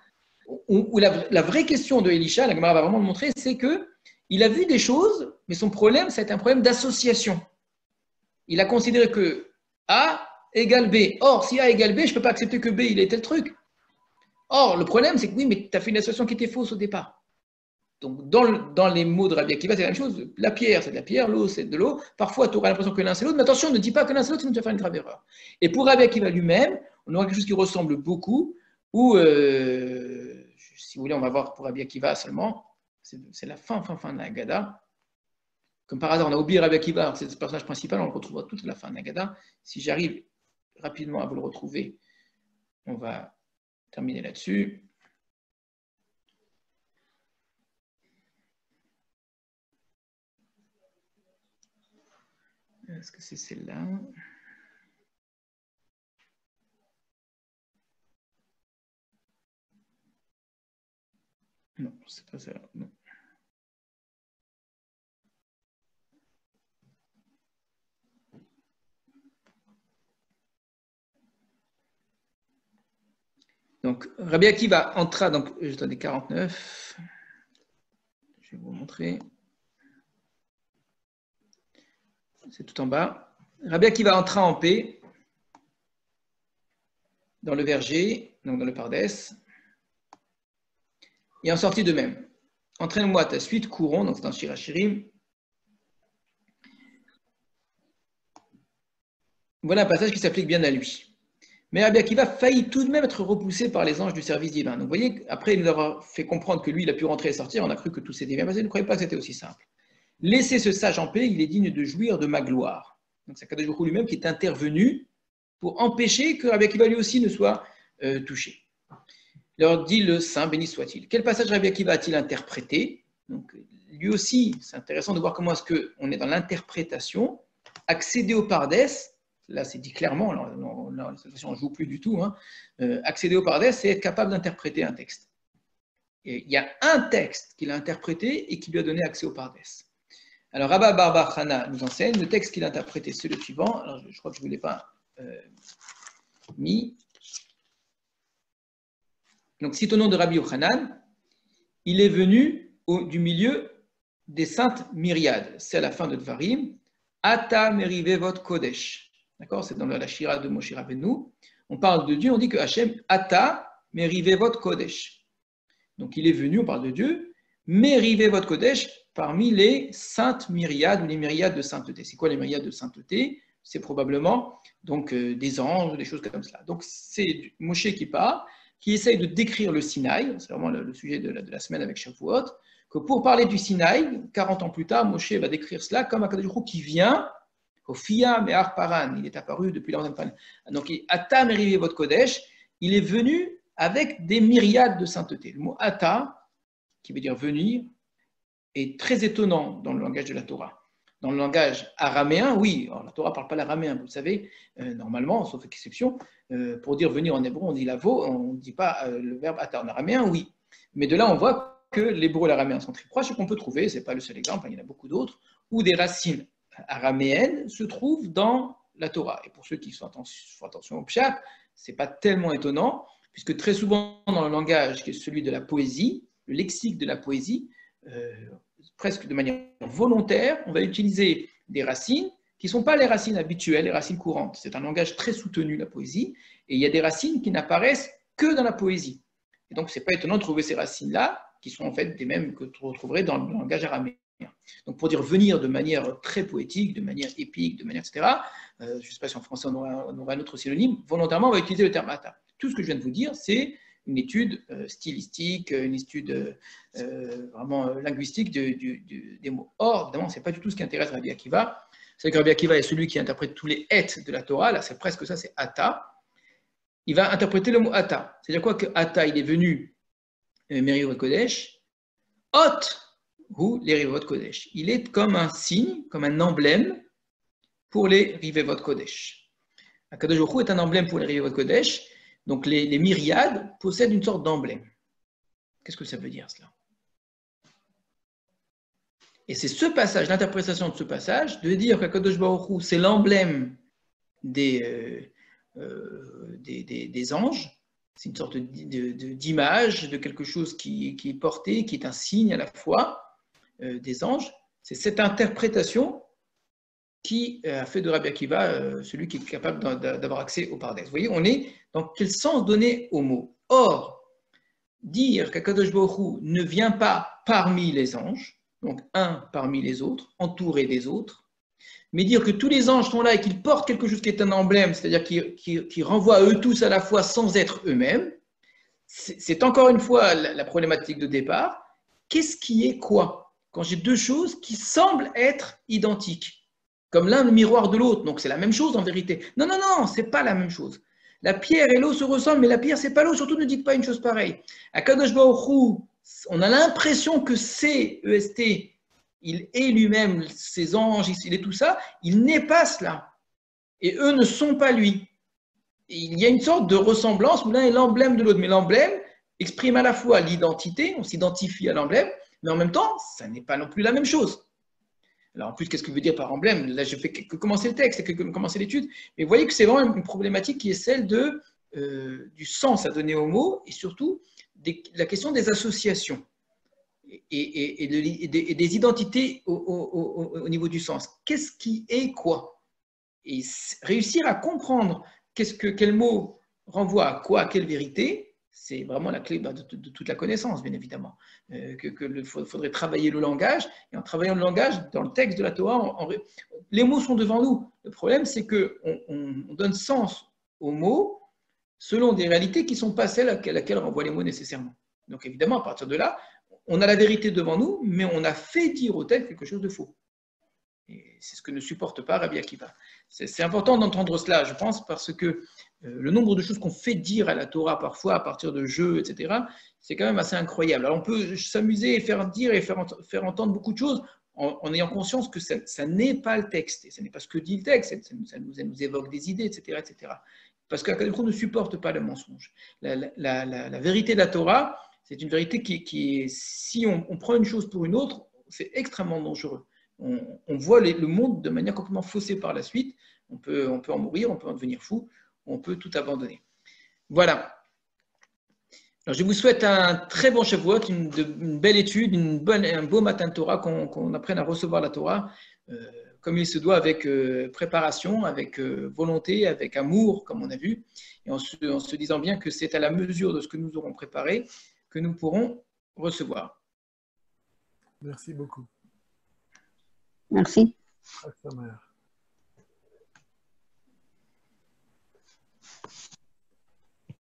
Où la vraie question de Elisha, la Gemara va vraiment le montrer, c'est qu'il a vu des choses, mais son problème, ça a été un problème d'association. Il a considéré que A égale B. Or, si A égale B, je ne peux pas accepter que B, il ait tel truc. Or, le problème, c'est que oui, mais tu as fait une association qui était fausse au départ. Donc, dans les mots de Rabbi Akiva, c'est la même chose. La pierre, c'est de la pierre, l'eau, c'est de l'eau. Parfois, tu auras l'impression que l'un, c'est l'autre. Mais attention, ne dis pas que l'un, c'est l'autre, sinon tu vas faire une grave erreur. Et pour Rabbi Akiva lui-même, on aura quelque chose qui ressemble beaucoup, où, si vous voulez, on va voir pour Rabbi Akiva seulement, c'est la fin de la Haggadah. Comme par hasard, on a oublié Rabbi Akiva, c'est ce personnage principal, on le retrouvera tout à la fin de la Haggadah. Si j'arrive rapidement à vous le retrouver, on va terminer là-dessus. Est-ce que c'est celle-là? Non, c'est pas ça. Non. Donc, Rabbi Akiva entra, donc, attendez, 49. Je vais vous montrer. C'est tout en bas. Rabbi Akiva entra en paix dans le verger, donc dans le Pardès, et en sortit de même. Entraîne-moi à ta suite, courons, donc c'est dans Shirachirim. Voilà un passage qui s'applique bien à lui. Mais Rabbi Akiva faillit tout de même être repoussé par les anges du service divin. Donc vous voyez, après nous avoir fait comprendre que lui, il a pu rentrer et sortir, on a cru que tout s'était bien passé, ne croyez pas que c'était aussi simple. Laissez ce sage en paix, il est digne de jouir de ma gloire. Donc c'est Kadosh Baruch Hu lui-même qui est intervenu pour empêcher que Rabbi Akiva lui aussi ne soit touché. Alors dit le saint, béni soit-il. Quel passage Rabbi Akiva a-t-il interprété? Donc lui aussi, c'est intéressant de voir comment est-ce qu'on est dans l'interprétation. Accéder au Pardès, là c'est dit clairement, cette situation on ne joue plus du tout, hein. Accéder au Pardès, c'est être capable d'interpréter un texte. Et il y a un texte qu'il a interprété et qui lui a donné accès au Pardès. Alors Rabba Bar Chana nous enseigne, le texte qu'il a interprété, c'est le suivant. Alors, je crois que je ne vous l'ai pas mis. Donc, cite au nom de Rabbi Yochanan, il est venu du milieu des saintes myriades. C'est à la fin de Dvarim. Ata merivevot kodesh. D'accord? C'est dans la Shira de Moshe Rabbeinu. On parle de Dieu, on dit que Hachem, Ata merivevot kodesh. Donc, il est venu, on parle de Dieu, merivevot kodesh, parmi les saintes myriades ou les myriades de sainteté. C'est quoi les myriades de sainteté? C'est probablement donc, des anges, des choses comme cela. Donc, c'est Moshe qui part, qui essaye de décrire le Sinaï, c'est vraiment le sujet de la semaine avec Shavuot, que pour parler du Sinaï, 40 ans plus tard, Moshe va décrire cela comme Akadosh Baruch Hu qui vient, au Fia Me'ar Paran, il est apparu depuis la Paran. Donc, Ata Merivé votre Kodesh, il est venu avec des myriades de sainteté. Le mot Ata, qui veut dire venir, est très étonnant dans le langage de la Torah. Dans le langage araméen, oui, alors la Torah ne parle pas l'araméen, vous le savez, normalement, sauf exception. Pour dire venir en hébreu, on dit lavo, on ne dit pas le verbe ata. En araméen, oui. Mais de là, on voit que l'hébreu et l'araméen sont très proches et qu'on peut trouver, ce n'est pas le seul exemple, il y en a beaucoup d'autres, où des racines araméennes se trouvent dans la Torah. Et pour ceux qui font attention au pshat, ce n'est pas tellement étonnant, puisque très souvent dans le langage qui est celui de la poésie, le lexique de la poésie, presque de manière volontaire, on va utiliser des racines qui ne sont pas les racines habituelles, les racines courantes. C'est un langage très soutenu, la poésie, et il y a des racines qui n'apparaissent que dans la poésie. Et donc, ce n'est pas étonnant de trouver ces racines-là, qui sont en fait des mêmes que vous retrouverez dans le langage araméen. Donc, pour dire venir de manière très poétique, de manière épique, de manière etc., je ne sais pas si en français on aura un autre synonyme, volontairement, on va utiliser le terme ata. Tout ce que je viens de vous dire, c'est une étude stylistique, une étude vraiment linguistique des mots. Or, évidemment, ce n'est pas du tout ce qui intéresse Rabbi Akiva. C'est que Rabbi Akiva est celui qui interprète tous les et de la Torah. Là, c'est presque ça, c'est ata. Il va interpréter le mot ata. C'est-à-dire quoi que ata, il est venu Merivot Kodesh, ot ou les Rivot Kodesh. Il est comme un signe, comme un emblème pour les Rivot Kodesh. Akadosh Baruch Hu est un emblème pour les Rivot Kodesh. Donc les myriades possèdent une sorte d'emblème. Qu'est-ce que ça veut dire cela? Et c'est ce passage, l'interprétation de ce passage, de dire qu'Akadosh Baruch Hu, c'est l'emblème des anges, c'est une sorte d'image, de quelque chose qui est porté, qui est un signe à la fois des anges. C'est cette interprétation qui a fait de Rabbi Akiva celui qui est capable d'avoir accès au Pardes. Vous voyez, on est dans quel sens donner au mot. Or, dire qu'Akadosh Baruch Hu ne vient pas parmi les anges, donc un parmi les autres, entouré des autres, mais dire que tous les anges sont là et qu'ils portent quelque chose qui est un emblème, c'est-à-dire qui renvoie à eux tous à la fois sans être eux-mêmes, c'est encore une fois la problématique de départ. Qu'est-ce qui est quoi? Quand j'ai deux choses qui semblent être identiques, comme l'un le miroir de l'autre, donc c'est la même chose en vérité. Non, non, non, c'est pas la même chose. La pierre et l'eau se ressemblent, mais la pierre, c'est pas l'eau. Surtout, ne dites pas une chose pareille. À Kadosh Baruch Hu, on a l'impression que c'est EST, il est lui-même, ses anges, il est tout ça. Il n'est pas cela. Et eux ne sont pas lui. Et il y a une sorte de ressemblance où l'un est l'emblème de l'autre. Mais l'emblème exprime à la fois l'identité, on s'identifie à l'emblème, mais en même temps, ça n'est pas non plus la même chose. Alors en plus, qu'est-ce que veut dire par emblème? Là, je fais que commencer le texte, que commencer l'étude. Mais vous voyez que c'est vraiment une problématique qui est celle du sens à donner au mot et surtout la question des associations et des identités au niveau du sens. Qu'est-ce qui est quoi? Et réussir à comprendre quel mot renvoie à quoi, à quelle vérité, c'est vraiment la clé de toute la connaissance, bien évidemment. Faudrait travailler le langage, et en travaillant le langage, dans le texte de la Torah, les mots sont devant nous. Le problème, c'est qu'on donne sens aux mots selon des réalités qui ne sont pas celles à laquelle renvoient les mots nécessairement. Donc évidemment, à partir de là, on a la vérité devant nous, mais on a fait dire au texte quelque chose de faux. Et c'est ce que ne supporte pas Rabbi Akiva. C'est important d'entendre cela, je pense, parce que le nombre de choses qu'on fait dire à la Torah parfois à partir de jeux, etc., c'est quand même assez incroyable. Alors on peut s'amuser et faire dire et faire entendre beaucoup de choses en ayant conscience que ça n'est pas le texte, et ce n'est pas ce que dit le texte, ça nous évoque des idées, etc., etc. Parce qu'Akadosh ne supporte pas le mensonge. La vérité de la Torah, c'est une vérité qui est, si on prend une chose pour une autre, c'est extrêmement dangereux. On voit le monde de manière complètement faussée par la suite. On peut en mourir, on peut en devenir fou, on peut tout abandonner. Voilà. Alors, je vous souhaite un très bon Shavuot, une belle étude, un beau matin de Torah, qu'on apprenne à recevoir la Torah comme il se doit, avec préparation, avec volonté, avec amour, comme on a vu, et en se disant bien que c'est à la mesure de ce que nous aurons préparé que nous pourrons recevoir. Merci beaucoup. Merci. À sa mère.